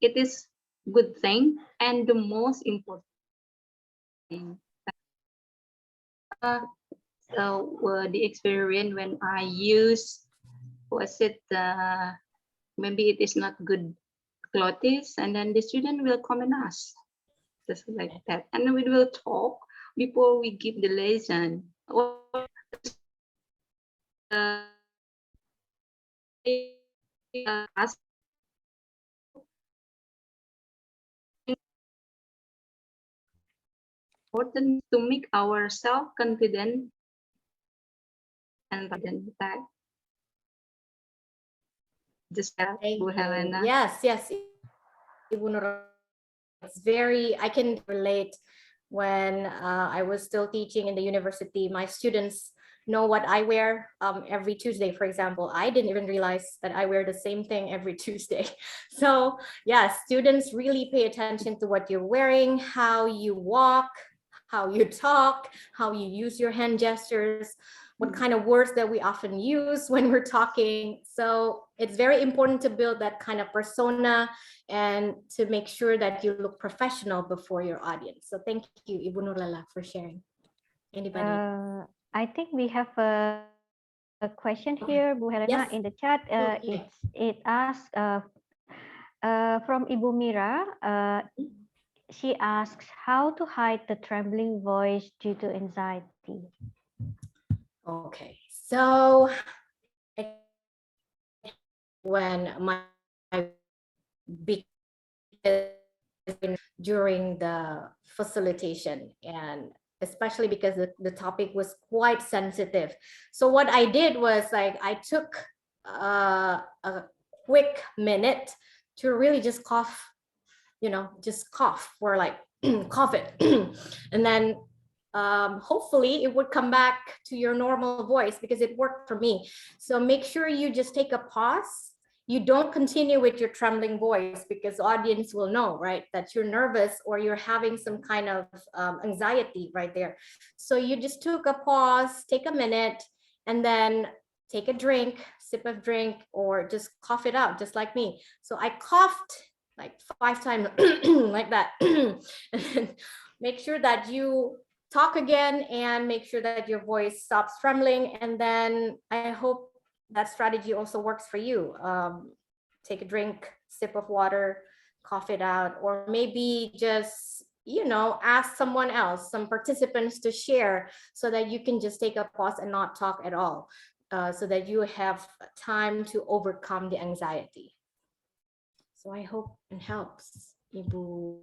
S10: it is good thing and the most important thing. So the experience when I use, was it maybe it is not good clothes, and then the student will comment us just like that, and we will talk before we give the lesson. Ask important to make ourselves confident and that just that, Bu Helena.
S4: Yes, yes, Ibu Nurlela. It's very, I can relate. When I was still teaching in the university, my students know what I wear every Tuesday, for example. I didn't even realize that I wear the same thing every Tuesday. So yeah, students really pay attention to what you're wearing, how you walk, how you talk, how you use your hand gestures, what kind of words that we often use when we're talking. So it's very important to build that kind of persona and to make sure that you look professional before your audience. So thank you, Ibu Nurlela, for sharing. Anybody?
S2: I think we have a question here, Bu Helena,
S4: Yes.
S2: in the chat. It asks from Ibu Mira. She asks how to hide the trembling voice due to anxiety.
S4: Okay, so when my during the facilitation, and especially because the topic was quite sensitive. So what I did was like I took a quick minute to really just cough, just cough for like cough it and then hopefully it would come back to your normal voice because it worked for me. So make sure you just take a pause. You don't continue with your trembling voice because the audience will know, right, that you're nervous or you're having some kind of anxiety right there. So you just took a pause, take a minute, and then take a drink, sip of drink, or just cough it out, just like me. So I coughed like 5 times like that. And then make sure that you talk again and make sure that your voice stops trembling. And then I hope that strategy also works for you. Take a drink, sip of water, cough it out, or maybe just, ask someone else, some participants to share so that you can just take a pause and not talk at all, so that you have time to overcome the anxiety. So I hope it helps, Ibu.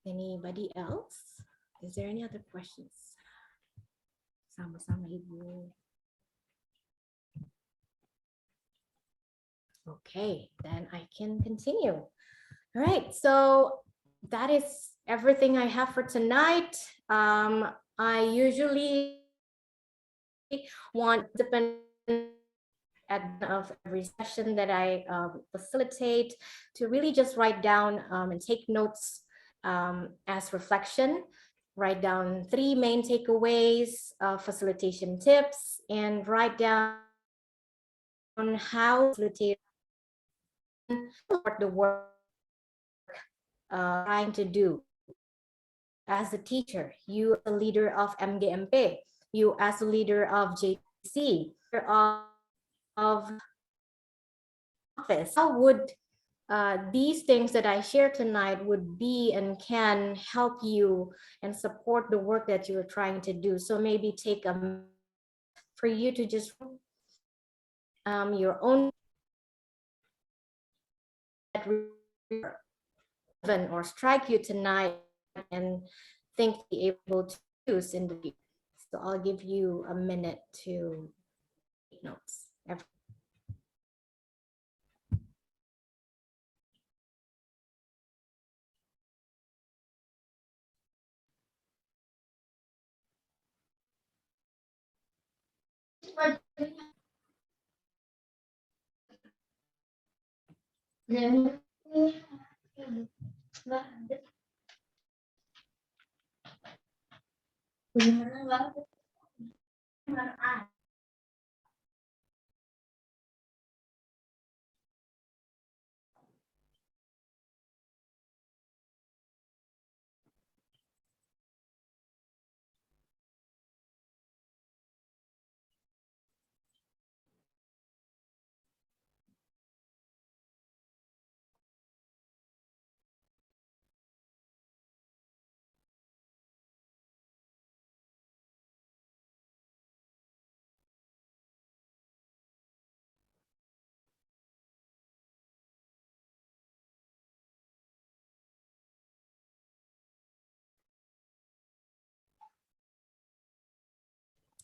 S4: Anybody else? Is there any other questions? Sama-sama, Ibu. Okay, then I can continue. All right, so that is everything I have for tonight. I usually want participants at the end of every session that I facilitate to really just write down and take notes as reflection. write down 3 main takeaways, facilitation tips, and write down how facilitate the work trying to do. As a teacher, you as a leader of MGMP, you as a leader of JC, of office, how would these things that I share tonight would be and can help you and support the work that you're trying to do. So maybe take a minute for you to just your own or strike you tonight and think be able to use in the future. So I'll give you a minute to take notes.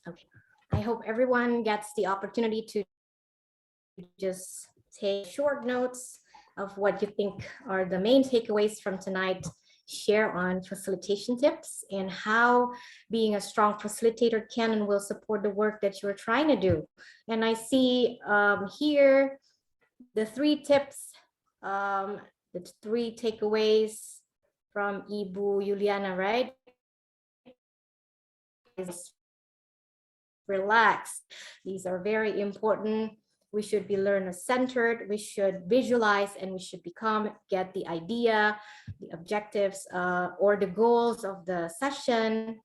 S4: Okay, I hope everyone gets the opportunity to just take short notes of what you think are the main takeaways from tonight, share on facilitation tips and how being a strong facilitator can and will support the work that you're trying to do. And I see here the 3 tips, the 3 takeaways from Ibu Juliana, right? Relax. These are very important. We should be learner-centered, we should visualize, and we should get the idea, the objectives, or the goals of the session.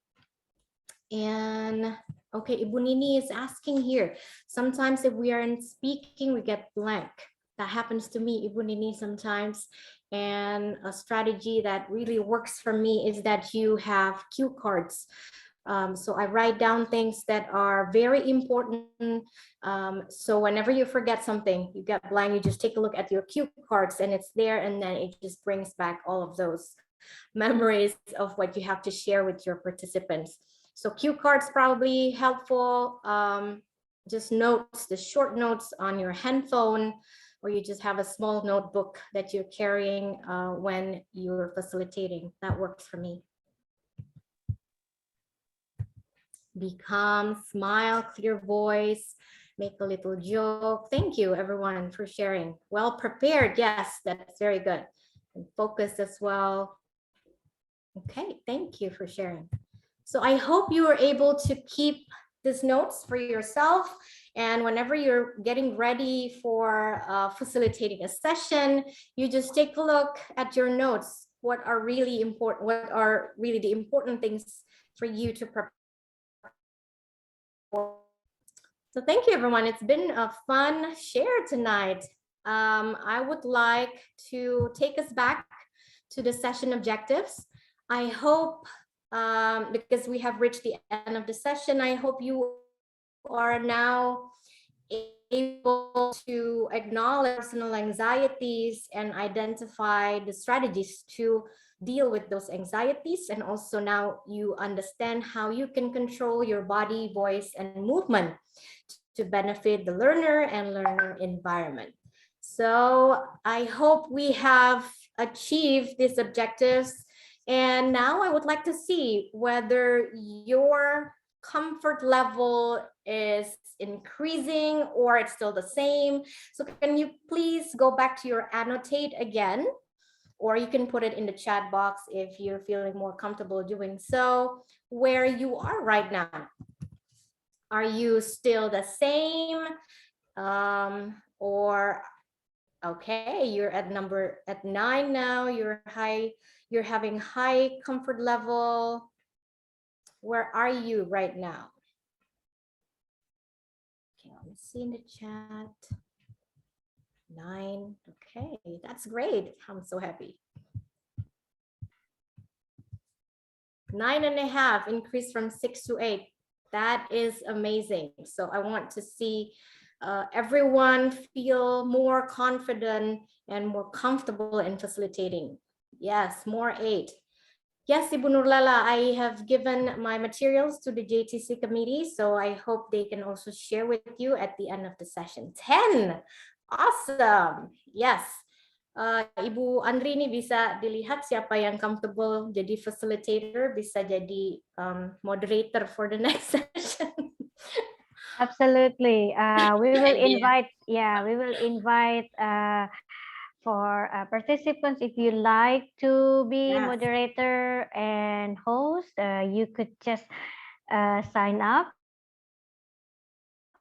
S4: And okay, Ibu Nini is asking here, sometimes if we aren't speaking, we get blank. That happens to me, Ibu Nini, sometimes. And a strategy that really works for me is that you have cue cards. So I write down things that are very important. So whenever you forget something, you get blank, you just take a look at your cue cards and it's there, and then it just brings back all of those memories of what you have to share with your participants. So cue cards probably helpful. Just notes, the short notes on your handphone, or you just have a small notebook that you're carrying when you're facilitating. That works for me. Be calm, smile, clear voice, make a little joke. Thank you, everyone, for sharing. Well prepared. Yes, that's very good. And focused as well. Okay, thank you for sharing. So I hope you are able to keep these notes for yourself. And whenever you're getting ready for facilitating a session, you just take a look at your notes. What are really important? What are really the important things for you to prepare? So thank you, everyone. It's been a fun share tonight. I would like to take us back to the session objectives. I hope, because we have reached the end of the session, I hope you are now able to acknowledge personal anxieties and identify the strategies to deal with those anxieties. And also now you understand how you can control your body, voice, and movement to benefit the learner and learner environment. So I hope we have achieved these objectives. And now I would like to see whether your comfort level is increasing or it's still the same. So can you please go back to your annotate again, or you can put it in the chat box if you're feeling more comfortable doing so, where you are right now. Are you still the same? Or okay, you're at 9 now, you're having high comfort level. Where are you right now? Okay, let me see in the chat. 9, okay, that's great. I'm so happy. 9.5 increased from 6 to 8. That is amazing. So I want to see everyone feel more confident and more comfortable in facilitating. Yes, more 8. Yes, Ibu Nurlala, I have given my materials to the JTC committee, so I hope they can also share with you at the end of the session. 10, awesome. Yes, Ibu Andri ini bisa dilihat siapa yang comfortable jadi facilitator, bisa jadi moderator for the next session.
S2: Absolutely. We will invite, we will invite for participants, if you like to be moderator and host, you could just sign up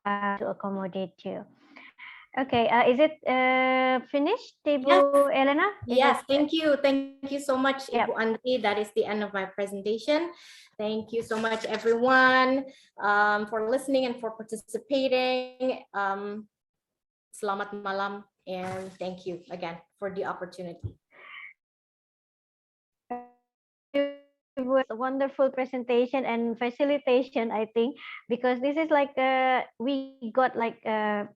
S2: to accommodate you. Okay, is it finished, Ibu Elena?
S4: Yes, thank you. Thank you so much, Ibu Andri. That is the end of my presentation. Thank you so much, everyone, for listening and for participating. Selamat malam, and thank you again for the opportunity.
S2: It was a wonderful presentation and facilitation, I think, because this is like we got like a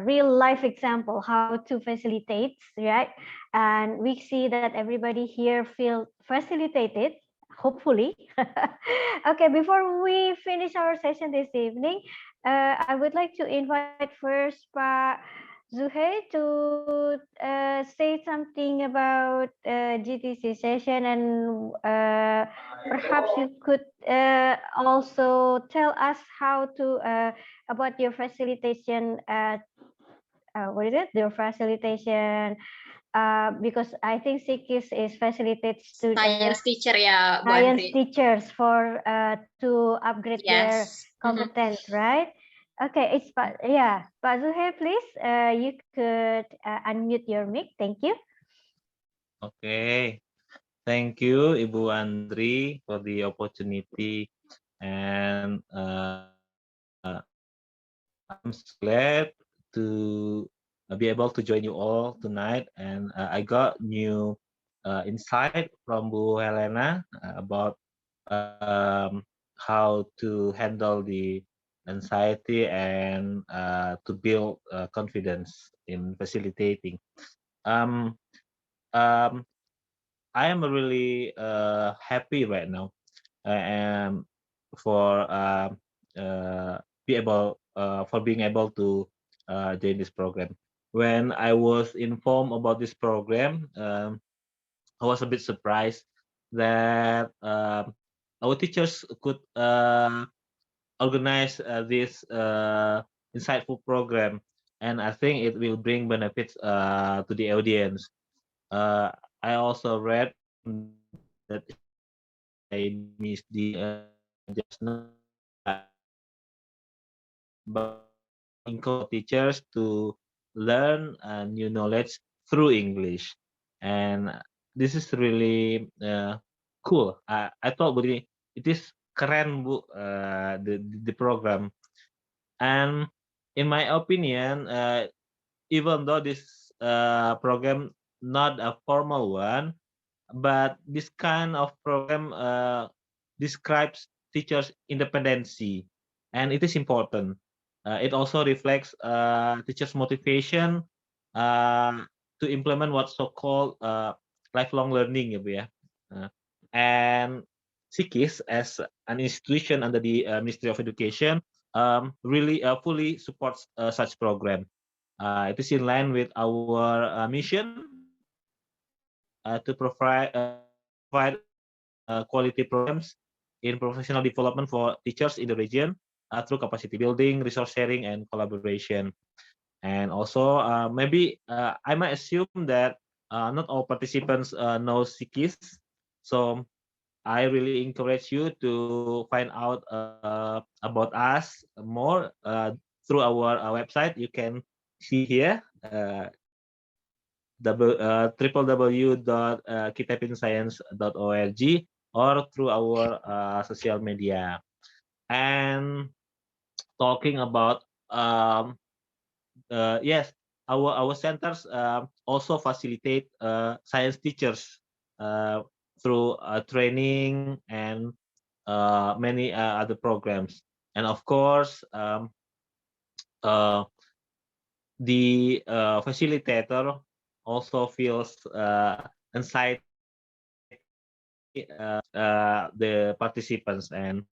S2: real life example how to facilitate, right? And we see that everybody here feel facilitated, hopefully. Okay, before we finish our session this evening, I would like to invite first Pak Zuhei to say something about GTC session, and perhaps you could also tell us how to about your facilitation. What is it? Your facilitation. Because I think Sikis is facilitates to
S11: science teacher ya, Bu
S2: science
S11: Andri.
S2: teachers for to upgrade their competence, right? Okay, it's Pak Zuhair, please. You could unmute your mic. Thank you.
S1: Okay, thank you, Ibu Andri, for the opportunity, and I'm so glad to be able to join you all tonight. And I got new insight from Bu Helena about how to handle the anxiety and to build confidence in facilitating. I am really happy right now and for being able to join this program. When I was informed about this program, I was a bit surprised that our teachers could organize this insightful program, and I think it will bring benefits to the audience. I also read that I missed the just now, but encourage teachers to learn new knowledge through English, and this is really cool. I thought really it is keren Bu, the program, and in my opinion, even though this program not a formal one, but this kind of program describes teachers' independency, and it is important. It also reflects teachers' motivation to implement what's so-called lifelong learning, and SIKIS as an institution under the Ministry of Education really fully supports such program. It is in line with our mission to provide quality programs in professional development for teachers in the region through capacity building, resource sharing, and collaboration. And also, maybe I might assume that not all participants know Sikis, so I really encourage you to find out about us more through our website. You can see here www.kitapinscience.org or through our social media. And talking about yes, our centers also facilitate science teachers through training and many other programs. And of course, the facilitator also feels anxiety the participants, and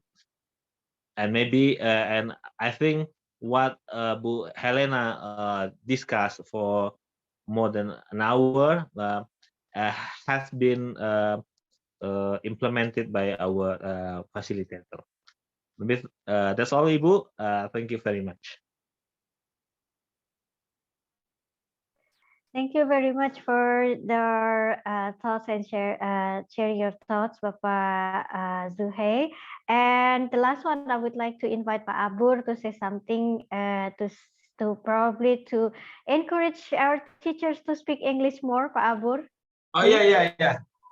S1: maybe and I think what Bu Helena discussed for more than an hour has been implemented by our facilitator. Maybe that's all, Ibu. Thank you very much.
S2: Thank you very much for the thoughts and share your thoughts, Bapak Zuhei. And the last one, I would like to invite Pak Abur to say something to probably to encourage our teachers to speak English more, Pak Abur.
S8: Oh yeah.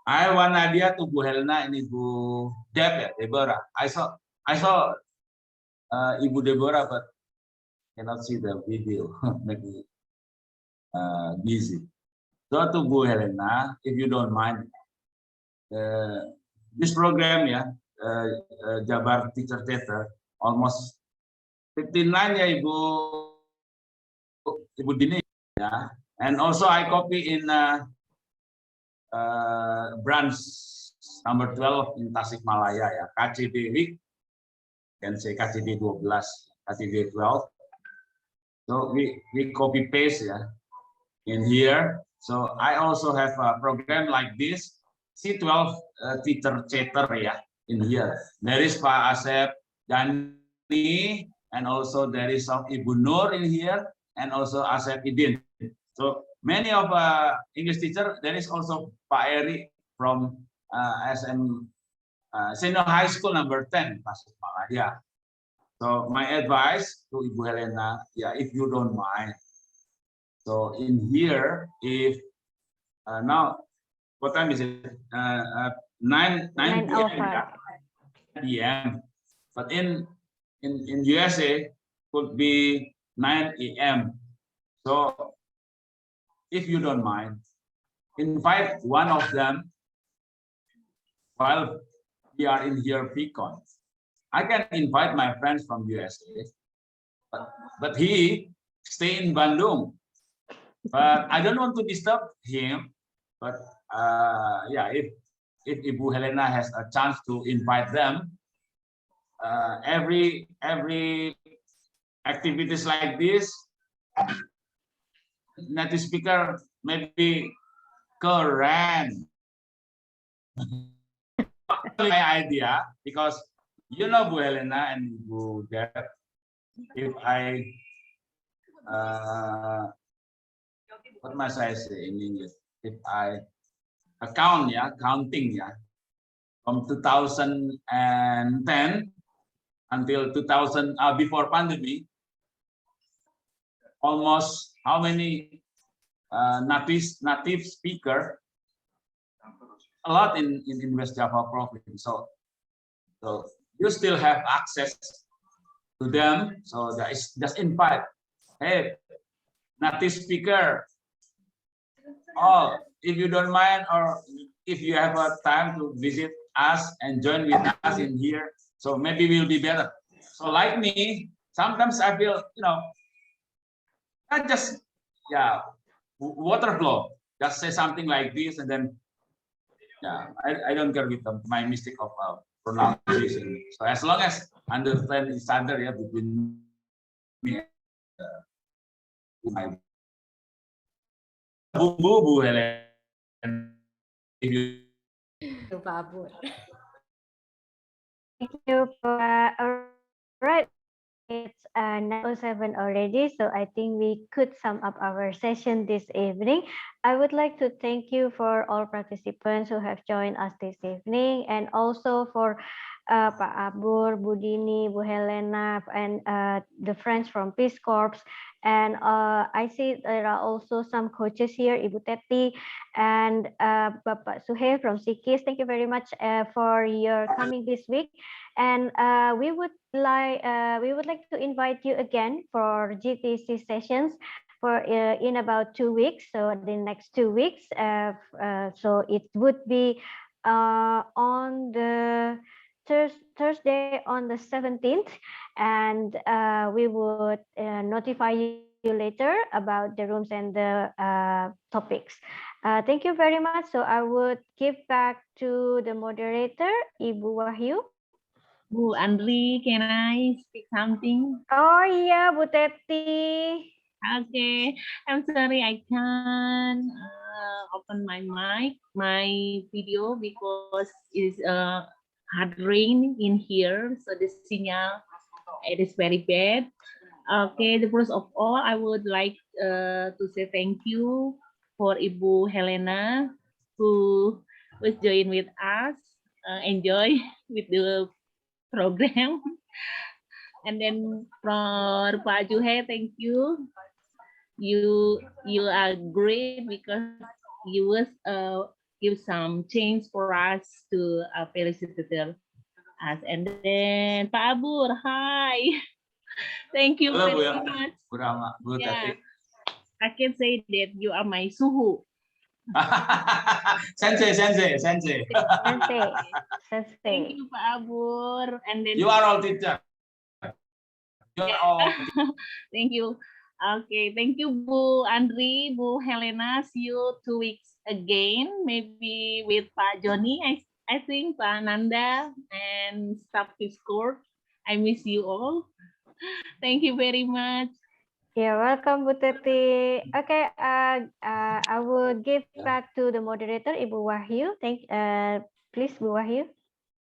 S8: I have one idea to Bu Helena and Ibu Deborah. I saw Ibu Deborah, but cannot see the video. Maybe busy. So to Bu Helena, if you don't mind, this program, Jabar Teacher Theater, almost 59 ya Ibu Dini, ya. And also I copy in branch number 12 in Tasikmalaya, ya, KCD week, can say KCD 12, KCD 12. So we copy paste, ya, in here. So I also have a program like this, C12 Teacher Chatter, ya, in here. There is Pak Asep, Dani, and also there is of Ibu Nur in here, and also Asep Idin. So many of English teacher. There is also Pak Eri from SM Senior High School number 10, Tasikmalaya. So my advice to Ibu Helena, if you don't mind. So in here, if now, what time is it? 9 p.m. But in USA could be 9 a.m. So if you don't mind, invite one of them while we are in here Picon. I can invite my friends from USA, but he stay in Bandung. But I don't want to disturb him. But if Ibu Helena has a chance to invite them, every activities like this, native speaker maybe keren. My idea, because Bu Helena and Bu Deb, if I what must I say in English? If I counting from 2010 until 2000 before pandemic, almost how many native speaker? A lot in West Java province. So you still have access to them. So that is just invite. Hey, native speaker. If you don't mind, or if you have a time to visit us and join with us in here, so maybe we'll be better. So like me, sometimes I feel, I just water flow. Just say something like this, and then I don't care with my mistake of pronunciation. So as long as understand each other, between me and my Bu Helen.
S2: Thank you. All right. it's 9:07 already, so I think we could sum up our session this evening. I would like to thank you for all participants who have joined us this evening, and also for Pak Abur, Bu Dini, Bu Helena, and the friends from Peace Corps. And I see there are also some coaches here, Ibu Teti and Bapak Suhe from Sikis. Thank you very much for your coming this week. And we would like to invite you again for GTC sessions for in about 2 weeks. So the next 2 weeks. So it would be on the Thursday on the 17th, and we would notify you later about the rooms and the topics. Thank you very much. So I would give back to the moderator, Ibu Wahyu.
S11: Bu Andri, can I speak something?
S2: Oh iya, Bu Teti.
S11: Okay, I'm sorry I can't open my mic, my video because it's hard rain in here, so the signal it is very bad. Okay, the first of all, I would like to say thank you for Ibu Helena who was join with us, enjoy with the program. And then for Pak Juhe, thank you. You are great because you was give some change for us to felicitate us. And then Pak Abur, hi. Thank you
S8: Halo, Bu,
S11: very
S8: ya.
S11: much.
S8: Bu Rama, Bu
S11: Yeah,
S8: Tati.
S11: I can say that you are my suhu.
S8: Sensei.
S2: Sensei.
S11: Thank you, Pak Abur. And then
S8: You are all teacher. You are all.
S11: thank you. Okay, thank you, Bu Andri, Bu Helena. See you 2 weeks again, maybe with Pak Joni. I think Pak Nanda and staff Discord. I miss you all. Thank you very much.
S2: You're welcome, Bu Teti. Okay, I will give back to the moderator, Ibu Wahyu. Please, Bu Wahyu.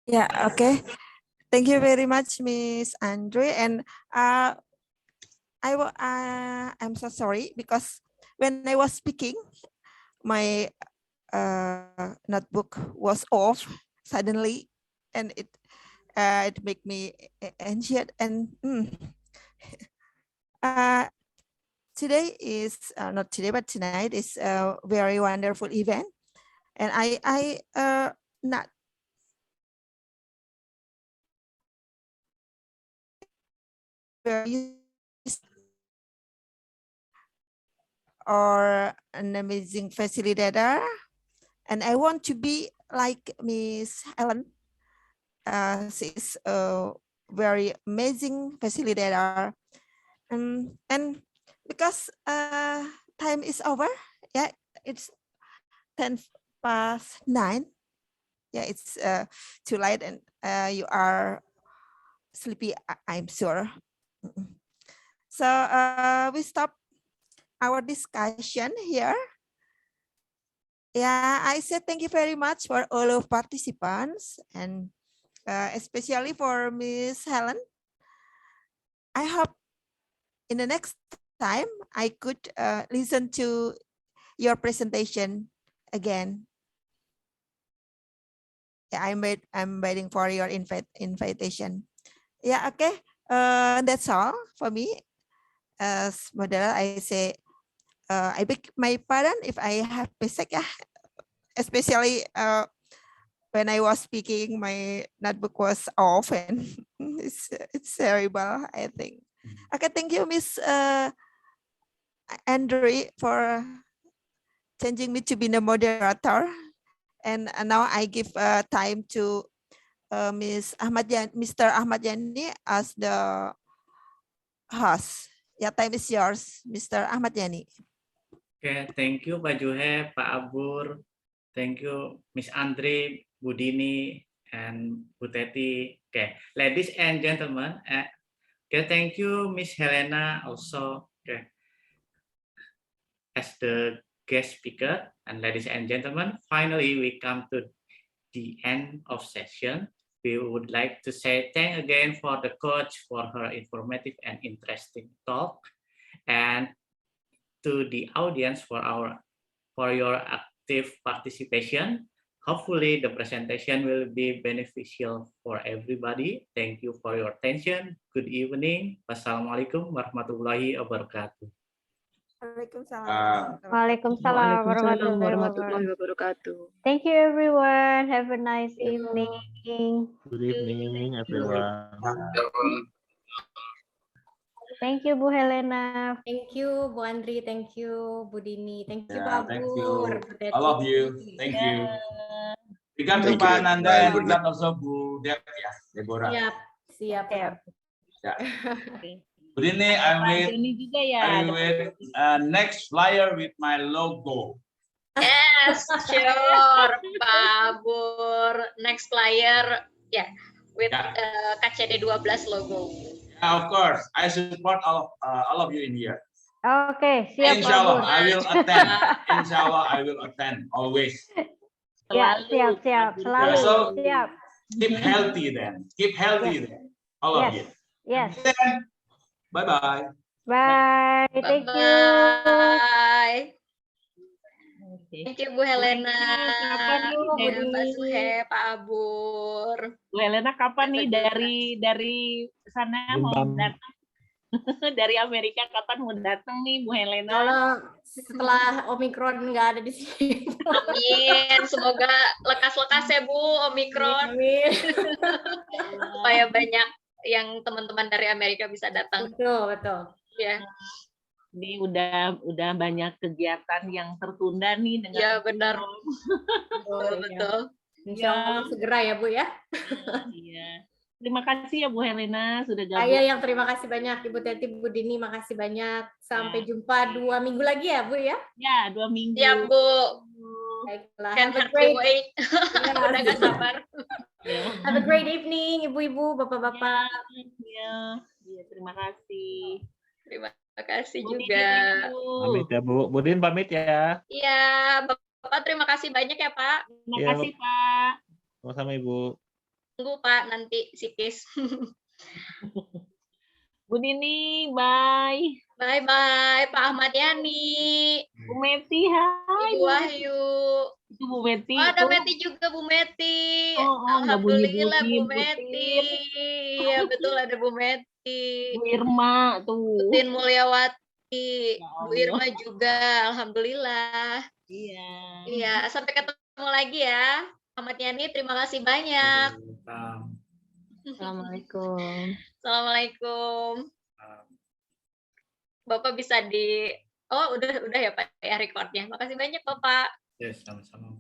S12: Yeah, okay. Thank you very much, Miss Andre. And I'm so sorry because when I was speaking, my notebook was off suddenly, and it make me anxious. And today is not today, but tonight is a very wonderful event, and I not or an amazing facilitator, and I want to be like Miss Helen. She's a very amazing facilitator, and because time is over, yeah, it's 9:10. Yeah, it's too late, and you are sleepy, I'm sure. So we stop our discussion here. Yeah, I said thank you very much for all of participants, and especially for Miss Helen. I hope in the next time I could listen to your presentation again. Yeah, I'm waiting for your invitation. Yeah, okay. That's all for me. As moderator, I say I beg my pardon if I have mistake, yeah. Especially when I was speaking, my notebook was off, and it's terrible, I think. Okay, thank you, Miss Andre, for changing me to be the moderator. And now I give time to Mr. Ahmad Yani as the host. Yeah, time is yours, Mr. Ahmad Yani.
S13: Okay, thank you Pak Juhe, Pak Abur, thank you Miss Andre, Bu Dini, and Bu Teti. Okay, ladies and gentlemen, okay, thank you Miss Helena also. Okay, as the guest speaker, and ladies and gentlemen, finally we come to the end of session. we would like to say thank again for the coach for her informative and interesting talk, and to the audience for your active participation. Hopefully the presentation will be beneficial for everybody. Thank you for your attention. Good evening. Wassalamualaikum warahmatullahi wabarakatuh.
S2: Waalaikumsalam warahmatullahi wabarakatuh. Thank you everyone. Have a nice evening.
S1: Good evening, everyone.
S2: Thank you Bu Helena.
S4: Thank you Bu Andri, thank you Bu Dini, thank you Pak
S8: Thank
S4: Abur,
S8: you,
S4: Bu Teti.
S8: all of you. Thank you. Regards to
S5: Thank you,
S8: Pak Nanda
S5: everyone.
S8: and
S5: Good
S8: regards also Bu Dep ya, Deborah.
S4: Siap.
S8: Ya. Begini, I will next flyer with my logo.
S14: Yes, sure, Pak Abur. Next flyer, with KCD 12 logo.
S8: Yeah, of course, I support all of you in here.
S2: Oke, siap Pak
S8: Insya Allah,
S2: Abur.
S8: I will attend. Insya Allah, I will attend always.
S2: Ya, siap. Selalu
S8: So,
S2: siap.
S8: keep healthy then. Keep healthy then. All of you.
S2: Yes.
S8: Bye-bye.
S2: Bye. Thank you.
S14: Bye. Thank you Bu Helena, Pak Suhe, Pak Abur.
S11: Bu Helena kapan nih dari sana mau datang? Dari Amerika kapan mau datang nih Bu Helena?
S4: Kalau setelah Omikron nggak ada di sini.
S14: Amin, semoga lekas-lekas ya Bu Omikron.
S4: Amin.
S14: Supaya banyak yang teman-teman dari Amerika bisa datang.
S4: Betul.
S14: Ya.
S11: Ini udah banyak kegiatan yang tertunda nih dengan.
S14: Ya benar.
S4: Betul. Insya Allah segera ya Bu ya.
S11: Iya. Terima kasih ya Bu Helena sudah gabung.
S4: Saya yang terima kasih banyak Ibu Teti, Bu Dini, makasih banyak. Sampai jumpa 2 minggu lagi ya Bu ya.
S11: Ya 2 minggu.
S14: Ya Bu.
S4: Baiklah.
S14: Can hardly wait. Udah gak sabar.
S4: Have a great evening Ibu-ibu, Bapak-bapak.
S11: Iya, terima kasih.
S14: Terima kasih
S11: Bu
S14: juga.
S1: Pamit ya Bu. Budin pamit ya.
S14: Iya, Bapak terima kasih banyak ya Pak.
S11: Terima kasih Pak.
S1: Sama-sama Ibu.
S14: Tunggu Pak nanti psikis.
S11: Bu Nini, bye.
S14: Bye-bye, Pak Ahmad Yani.
S11: Bu Meti, hai.
S14: Ibu Wahyu.
S11: Itu Bu Meti.
S14: Oh, ada Meti juga Bu Meti.
S11: Nggak
S14: Alhamdulillah Bu
S11: bunyi-bunyi,
S14: Meti. Iya betul ada Bu Meti.
S11: Bu Irma tuh.
S14: Putin Mulyawati. Bu Irma juga. Alhamdulillah. Iya, sampai ketemu lagi ya. Ahmad Yani, terima kasih banyak.
S2: Assalamualaikum.
S14: Assalamualaikum. Bapak bisa udah ya Pak ya recordnya. Makasih banyak Bapak.
S13: Yes, sama-sama.